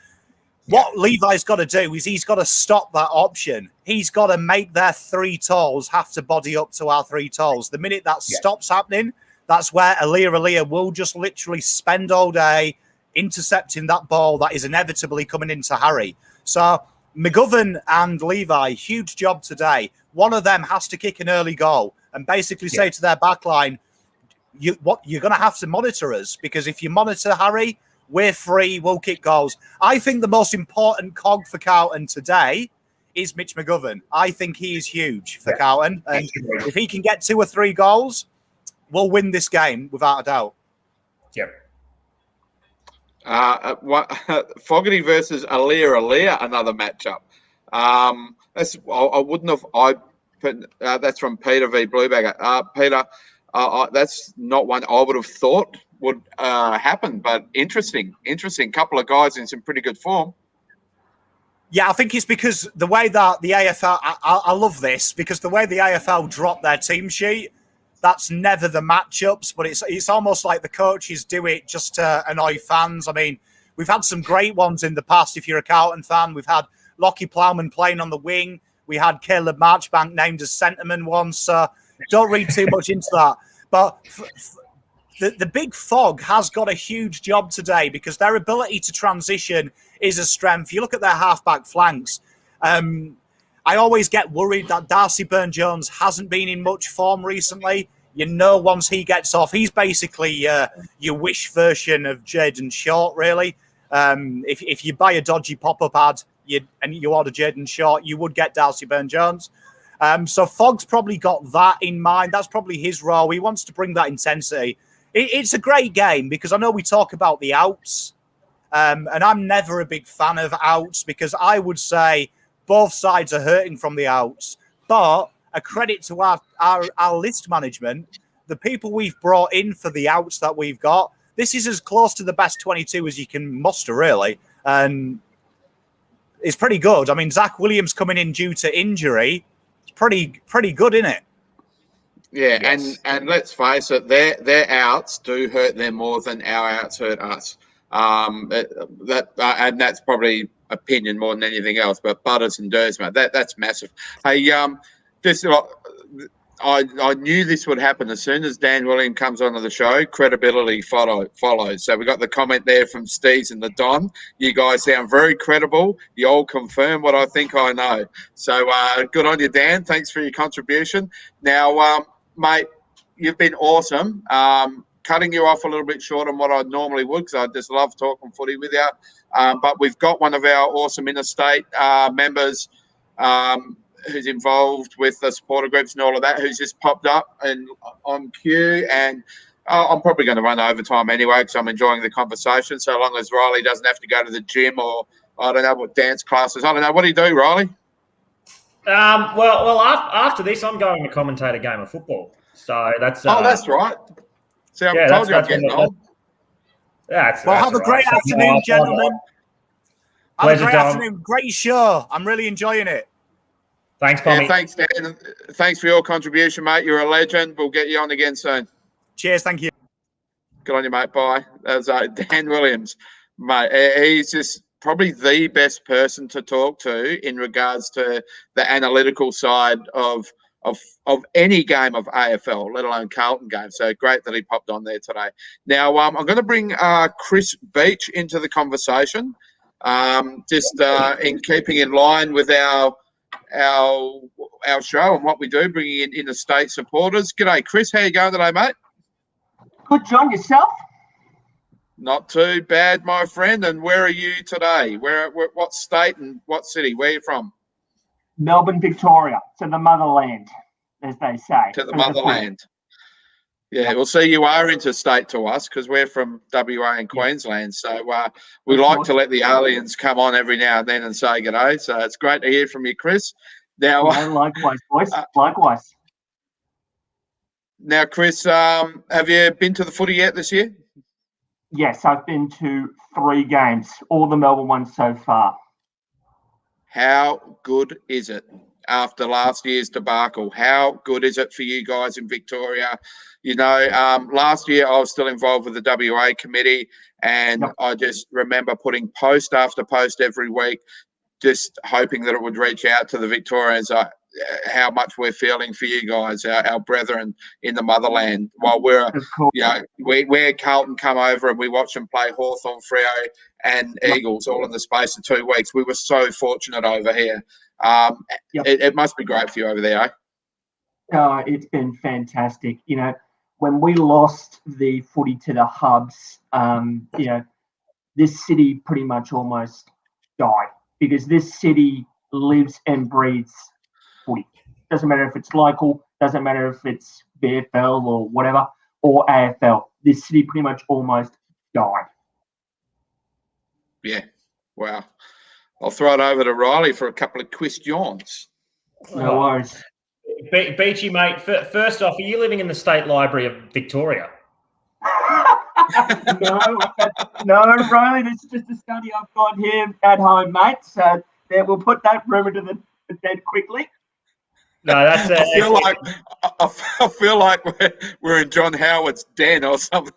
What Levi's got to do is he's got to stop that option. He's got to make their 3 talls have to body up to our 3 talls. The minute that stops happening, that's where Aliir will just literally spend all day intercepting that ball that is inevitably coming into Harry. So McGovern and Levi, huge job today. One of them has to kick an early goal and basically say to their backline, you're going to have to monitor us, because if you monitor Harry, we're free, we'll kick goals. I think the most important cog for Carlton today is Mitch McGovern. I think he is huge for Carlton. And if he can get 2 or 3 goals, we'll win this game without a doubt. Yep. Fogarty versus Aliir, another matchup. That's from Peter v. Bluebagger. Peter, that's not one I would have thought would happen, but interesting couple of guys in some pretty good form. Yeah, I think it's because the way that the AFL, I love this, because the way the AFL dropped their team sheet, that's never the matchups, but it's almost like the coaches do it just to annoy fans. I mean, we've had some great ones in the past. If you're a Carlton fan, we've had Lockie Plowman playing on the wing. We had Caleb Marchbank named as centreman once, so don't read too much into that. But the big fog has got a huge job today, because their ability to transition is a strength. You look at their halfback flanks. I always get worried that Darcy Byrne-Jones hasn't been in much form recently. Once he gets off, he's basically your wish version of Jaden Short, really. If you buy a dodgy pop-up ad and you order Jayden Short, you would get Darcy Byrne-Jones. So Fogg's probably got that in mind. That's probably his role. He wants to bring that intensity. It's a great game because I know we talk about the outs, and I'm never a big fan of outs because I would say both sides are hurting from the outs. But a credit to our list management, the people we've brought in for the outs that we've got, this is as close to the best 22 as you can muster, really. And it's pretty good. I mean, Zach Williams coming in due to injury, it's pretty good, isn't it? Yeah, yes. and let's face it, their outs do hurt them more than our outs hurt us. And that's probably opinion more than anything else. But Butters and Dersma, that's massive. Hey, I knew this would happen as soon as Dan William comes onto the show. Credibility follows. So we got the comment there from Steves and the Don. You guys sound very credible. You all confirm what I think I know. So good on you, Dan. Thanks for your contribution. Now, mate, you've been awesome. Cutting you off a little bit short on what I normally would because I just love talking footy with you. But we've got one of our awesome interstate members who's involved with the supporter groups and all of that, who's just popped up and on cue. And I'm probably going to run overtime anyway because I'm enjoying the conversation, so long as Riley doesn't have to go to the gym or, I don't know, what dance classes. I don't know. What do you do, Riley? Well, after this, I'm going to commentate a game of football. So that's... that's right. See, I told you I'm getting on. Have a great afternoon, gentlemen. Have a great afternoon. Great show. I'm really enjoying it. Thanks, Pommy. Yeah, thanks, Dan. Thanks for your contribution, mate. You're a legend. We'll get you on again soon. Cheers. Thank you. Good on you, mate. Bye. That's Dan Williams, mate. He's just probably the best person to talk to in regards to the analytical side of any game of AFL, let alone Carlton game. So great that he popped on there today. Now, I'm going to bring Chris Beach into the conversation, just in keeping in line with our show and what we do, bringing in interstate supporters. G'day, Chris. How you going today, mate? Good, John. Yourself? Not too bad, my friend. And where are you today? What state and what city? Where are you from? Melbourne, Victoria, to the motherland, as they say. To the motherland. Yeah, well, see, you are interstate to us because we're from WA and Queensland. So we like to let the aliens come on every now and then and say g'day. So it's great to hear from you, Chris. Now, likewise, boys. Likewise. Now, Chris, have you been to the footy yet this year? Yes, I've been to 3 games, all the Melbourne ones so far. How good is it after last year's debacle? How good is it for you guys in Victoria? You know, last year I was still involved with the WA committee, and I just remember putting post after post every week, just hoping that it would reach out to the Victorians, how much we're feeling for you guys, our brethren in the motherland. While we're Carlton come over and we watch them play Hawthorn, Freo and Eagles all in the space of 2 weeks. We were so fortunate over here. It must be great for you over there, eh? It's been fantastic. You know, when we lost the footy to the hubs, you know, this city pretty much almost died because this city lives and breathes footy. Doesn't matter if it's local, doesn't matter if it's BFL or whatever, or AFL. This city pretty much almost died. Yeah, wow. I'll throw it over to Riley for a couple of questions. No worries. Beachy, mate, first off, are you living in the State Library of Victoria? No, Riley, this is just a study I've got here at home, mate. So we'll put that rumor to the bed quickly. No, that's I feel like we're in John Howard's den or something.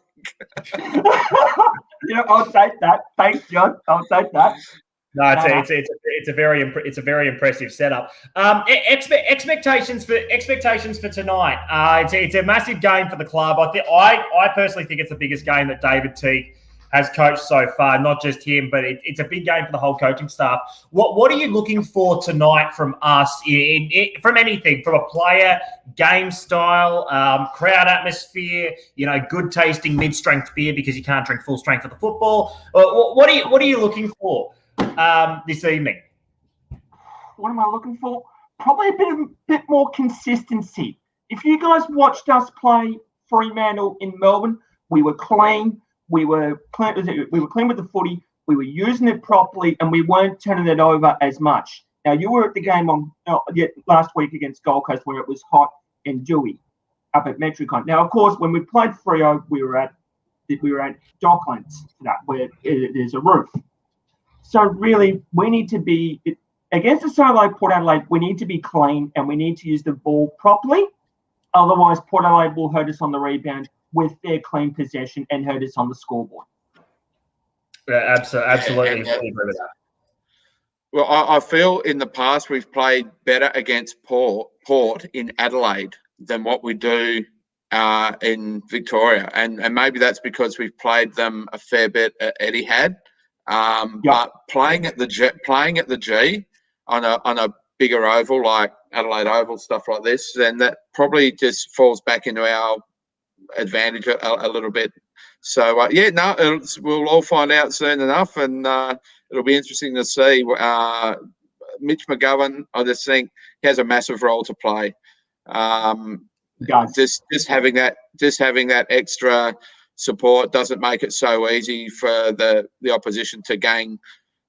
I'll take that. Thanks, John. I'll take that. No, it's a very impressive setup. Expectations for tonight. It's a massive game for the club. I personally think it's the biggest game that David Teague has coached so far. Not just him, but it's a big game for the whole coaching staff. What are you looking for tonight from us, from anything, from a player, game style, crowd atmosphere, good tasting mid-strength beer because you can't drink full strength of the football? What are you looking for this evening? What am I looking for? Probably a bit more consistency. If you guys watched us play Fremantle in Melbourne, we were clean. We were clean with the footy. We were using it properly, and we weren't turning it over as much. Now, you were at the game on last week against Gold Coast where it was hot and dewy up at Metricon. Now, of course, when we played Freo, we were at Docklands for that, where there's a roof. So really, we need to be against a side like Port Adelaide. We need to be clean and we need to use the ball properly. Otherwise, Port Adelaide will hurt us on the rebound with their clean possession and hurt us on the scoreboard. Yeah, absolutely. Well, I feel in the past we've played better against Port in Adelaide than what we do in Victoria, and maybe that's because we've played them a fair bit at Etihad. But playing at the G on a bigger oval like Adelaide Oval, stuff like this, then that probably just falls back into our advantage a little bit. So we'll all find out soon enough, and it'll be interesting to see. Mitch McGovern, I just think he has a massive role to play. Just having that extra support doesn't make it so easy for the opposition to gang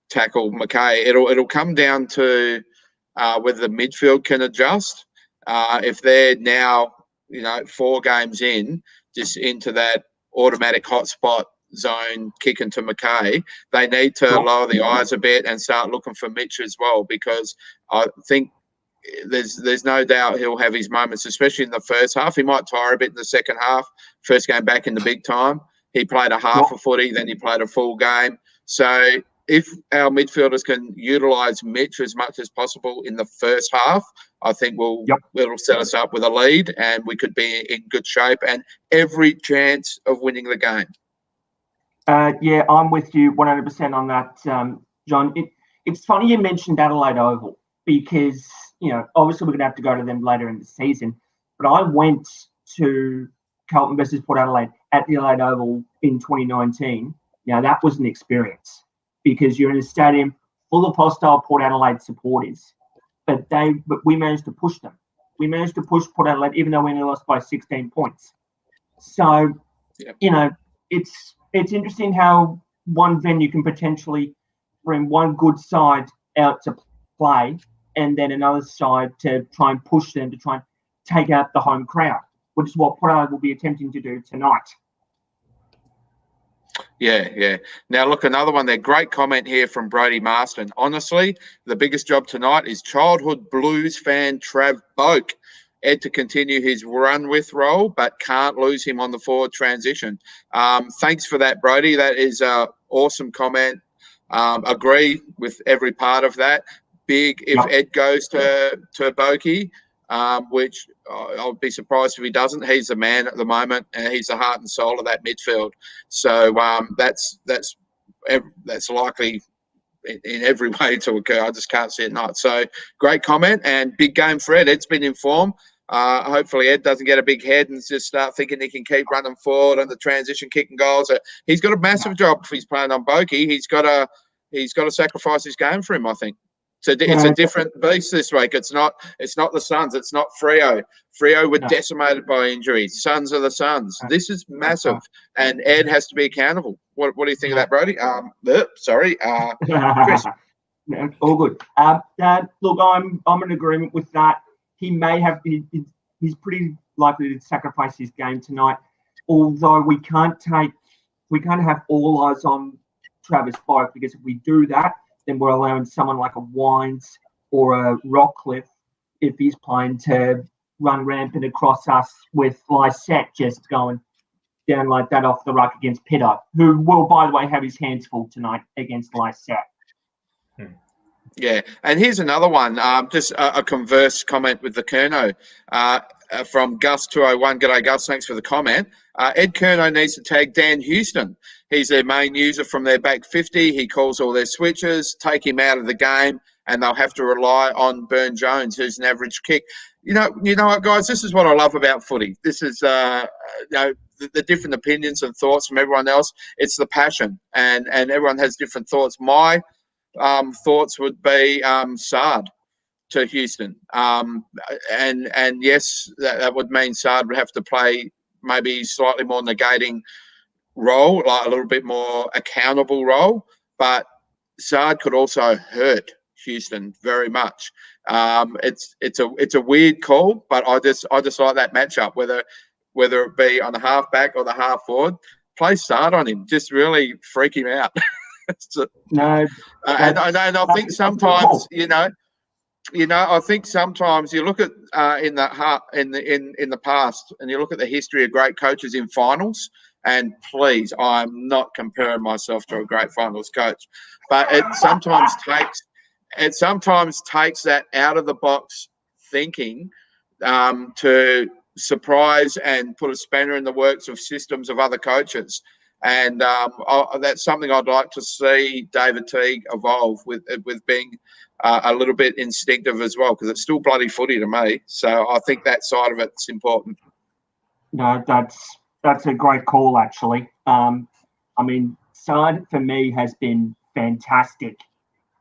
tackle McKay. It'll come down to whether the midfield can adjust. If they're now 4 games in, just into that automatic hotspot zone kicking to McKay, they need to lower the eyes a bit and start looking for Mitch as well, because I think there's no doubt he'll have his moments, especially in the first half. He might tire a bit in the second half. First game back in the big time, he played a half a footy, then he played a full game. So if our midfielders can utilise Mitch as much as possible in the first half, I think it'll set us up with a lead and we could be in good shape and every chance of winning the game. I'm with you 100% on that, John. It's funny you mentioned Adelaide Oval because, obviously we're going to have to go to them later in the season, but I went to Carlton versus Port Adelaide at the Adelaide Oval in 2019. Now, that was an experience because you're in a stadium full of hostile Port Adelaide supporters, but we managed to push them. We managed to push Port Adelaide even though we only lost by 16 points. So, it's interesting how one venue can potentially bring one good side out to play and then another side to try and push them to try and take out the home crowd, which is what Port Adelaide will be attempting to do tonight. Yeah. Now, look, another one there. Great comment here from Brody Marston. Honestly, the biggest job tonight is childhood Blues fan Trav Boak. Ed to continue his run-with role, but can't lose him on the forward transition. Thanks for that, Brody. That is an awesome comment. Agree with every part of that. Big if Ed goes to Boakey, which I'll be surprised if he doesn't. He's the man at the moment, and he's the heart and soul of that midfield. So that's likely in every way to occur. I just can't see it not. So great comment and big game for Ed. Ed's been informed. Hopefully Ed doesn't get a big head and just start thinking he can keep running forward on the transition, kicking goals. He's got a massive job if he's playing on Boakey. He's got to sacrifice his game for him, I think. It's a different beast this week. It's not the Suns. It's not Freo. Freo were decimated by injuries. Suns are the Suns. This is massive, and Ed has to be accountable. What do you think of that, Brody? Chris. All good. Look, I'm in agreement with that. He may have. He's pretty likely to sacrifice his game tonight. Although we can't have all eyes on Travis Boak, because if we do that, then we're allowing someone like a Wines or a Rockcliffe, if he's playing, to run rampant across us with Lysette just going down like that off the ruck against Pitter, who will, by the way, have his hands full tonight against Lysette. Yeah, and here's another one. Just a converse comment with the Kerno from Gus201. G'day, Gus. Thanks for the comment. Ed Kerno needs to tag Dan Houston. He's their main user from their back 50. He calls all their switches, take him out of the game, and they'll have to rely on Burn Jones, who's an average kick. You know what, guys? This is what I love about footy. This is, the different opinions and thoughts from everyone else. It's the passion, and everyone has different thoughts. My thoughts would be Sard to Houston, and yes, that would mean Sard would have to play maybe slightly more negating role, like a little bit more accountable role, but Sard could also hurt Houston very much. It's a weird call, but I just like that matchup, whether it be on the half back or the half forward. Play Sard on him, just really freak him out. No, and I think sometimes I think sometimes you look at in the past, and you look at the history of great coaches in finals. And please, I'm not comparing myself to a great finals coach, but it sometimes takes that out of the box thinking to surprise and put a spanner in the works of systems of other coaches. And that's something I'd like to see David Teague evolve with being a little bit instinctive as well, because it's still bloody footy to me. So I think that side of it's important. No, that's a great call, actually. I mean, Sard for me has been fantastic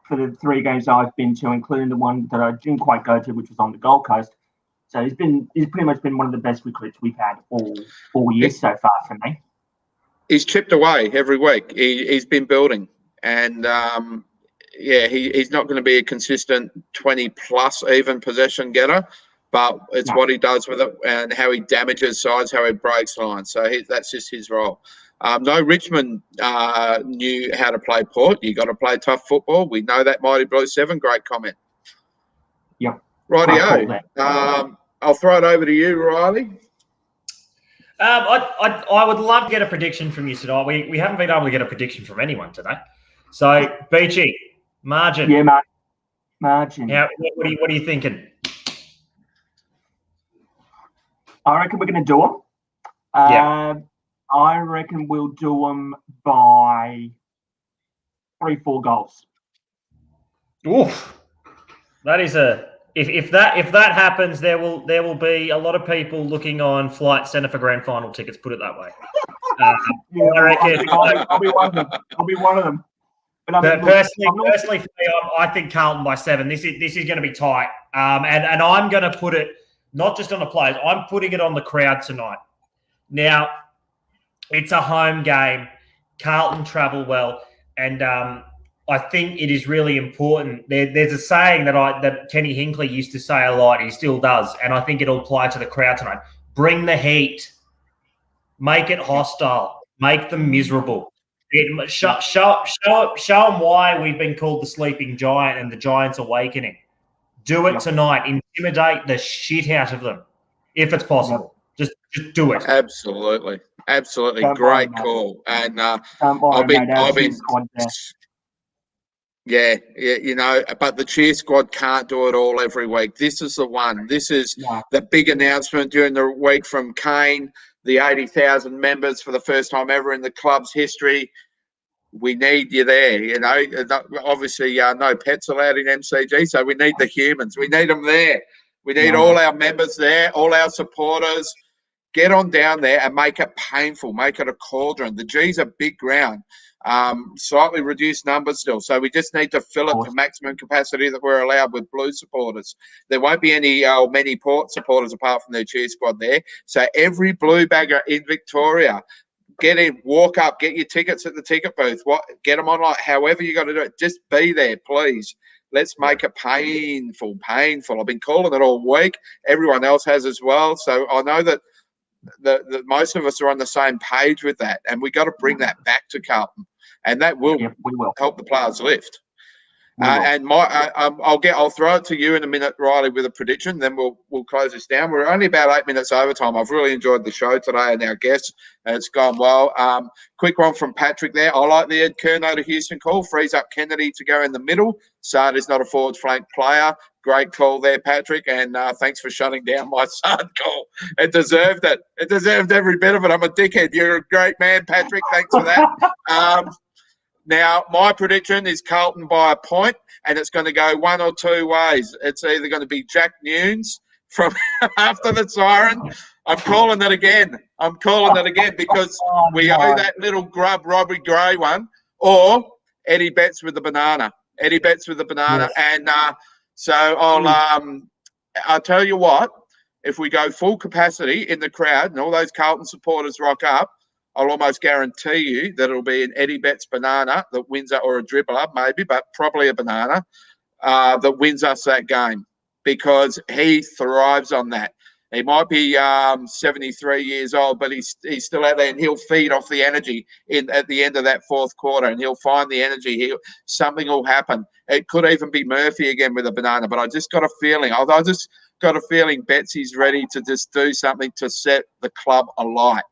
for the 3 games I've been to, including the one that I didn't quite go to, which was on the Gold Coast. So he's pretty much been one of the best recruits we've had all year so far for me. He's chipped away every week. He's been building, and he's not going to be a consistent 20+ even possession getter, but it's what he does with it and how he damages sides, how he breaks lines. So that's just his role. No, Richmond knew how to play Port. You got to play tough football. We know that, Mighty Blue 7. Great comment. Yep. Rightio. I'll throw it over to you, Riley. I would love to get a prediction from you tonight. We haven't been able to get a prediction from anyone today. So, Beachy, margin. Yeah, mate. Margin. What are you thinking? I reckon we're going to do them. I reckon we'll do them by 3-4 goals. Oof. That is if that happens, there will be a lot of people looking on Flight Centre for grand final tickets. Put it that way. I reckon I'll be one of them. But personally, for me, I think Carlton by 7. This is going to be tight, and I'm going to put it not just on the players. I'm putting it on the crowd tonight. Now, it's a home game. Carlton travel well, and I think it is really important. There's a saying that Kenny Hinkley used to say a lot. He still does, and I think it'll apply to the crowd tonight. Bring the heat. Make it hostile. Make them miserable. Show them why we've been called the sleeping giant and the giant's awakening. Do it tonight. Intimidate the shit out of them, if it's possible. Just do it. Absolutely. Great call. And but the cheer squad can't do it all every week. This is the one. This is the big announcement during the week from Kane, the 80,000 members for the first time ever in the club's history. We need you there, Obviously, no pets allowed in MCG, so we need the humans. We need them there. We need all our members there, all our supporters. Get on down there and make it painful. Make it a cauldron. The G's are big ground. Slightly reduced numbers still. So we just need to fill it to maximum capacity that we're allowed with Blue supporters. There won't be many Port supporters apart from their cheer squad there. So every Bluebagger in Victoria, get in, walk up, get your tickets at the ticket booth. Get them online, however you got to do it. Just be there, please. Let's make it painful. I've been calling it all week. Everyone else has as well. So I know that the most of us are on the same page with that, and we got to bring that back to Carlton, and that will help the players lift. And I'll throw it to you in a minute, Riley, with a prediction. Then we'll close this down. We're only about 8 minutes overtime. I've really enjoyed the show today and our guests. It's gone well. Quick one from Patrick there. I like the Ed Curnow to Houston call. Frees up Kennedy to go in the middle. Sardi's not a forward flank player. Great call there, Patrick. And thanks for shutting down my Sard call. It deserved it. It deserved every bit of it. I'm a dickhead. You're a great man, Patrick. Thanks for that. Now, my prediction is Carlton by a point, and it's going to go one or two ways. It's either going to be Jack Nunes from after the siren. I'm calling it again. Because we owe that little grub Robbie Gray one, or Eddie Betts with the banana. Yes. And so I'll tell you what, if we go full capacity in the crowd and all those Carlton supporters rock up, I'll almost guarantee you that it'll be an Eddie Betts banana that wins us, or a dribbler maybe, but probably a banana that wins us that game, because he thrives on that. He might be 73 years old, but he's still out there, and he'll feed off the energy at the end of that fourth quarter, and he'll find the energy. Something will happen. It could even be Murphy again with a banana, but I just got a feeling. Betsy's ready to just do something to set the club alight.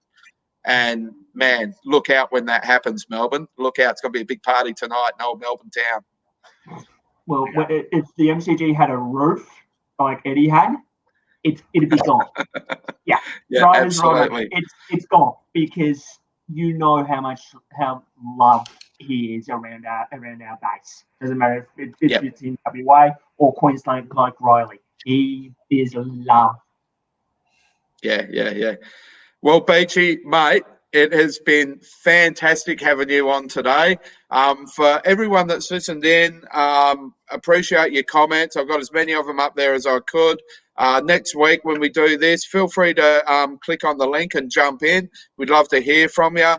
And, man, look out when that happens, Melbourne. Look out. It's going to be a big party tonight in old Melbourne town. Well, if the MCG had a roof like Eddie had, it'd be gone. Yeah, absolutely. It's gone, because you know how loved he is around our base. Doesn't matter if it's in WA or Queensland, like Riley. He is loved. Yeah. Well, Beachy, mate, it has been fantastic having you on today. For everyone that's listened in, appreciate your comments. I've got as many of them up there as I could. Next week when we do this, feel free to click on the link and jump in. We'd love to hear from you.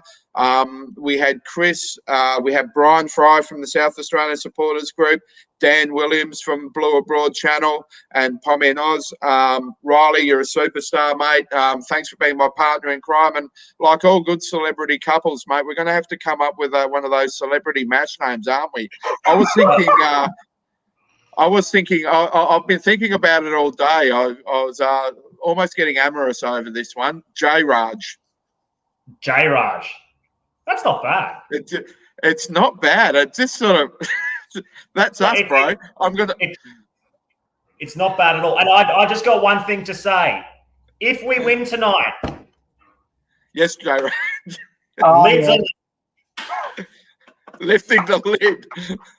We had Chris, we had Brian Fry from the South Australian Supporters Group, Dan Williams from Blue Abroad Channel, and Pommy and Oz. Riley, you're a superstar, mate. Thanks for being my partner in crime. And like all good celebrity couples, mate, we're going to have to come up with one of those celebrity match names, aren't we? I was thinking, I've been thinking about it all day. I was almost getting amorous over this one. J-Raj. That's not bad. It's not bad. It just sort of that's us, bro. It's not bad at all. And I just got one thing to say. If we win tonight, yes, J-Raj. Lifting the lid.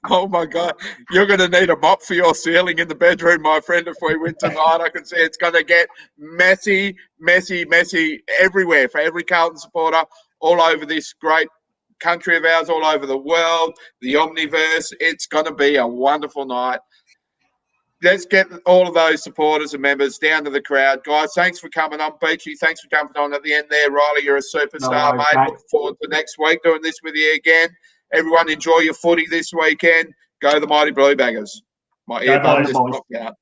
Oh my God. You're going to need a mop for your ceiling in the bedroom, my friend, if we win tonight. I can see it's going to get messy everywhere for every Carlton supporter all over this great country of ours, all over the world, the Omniverse. It's going to be a wonderful night. Let's get all of those supporters and members down to the crowd. Guys, thanks for coming on. Beachy, thanks for jumping on at the end there. Riley, you're a superstar, mate. Looking forward to next week doing this with you again. Everyone enjoy your footy this weekend. Go the mighty Bluebaggers. My earbud just popped out.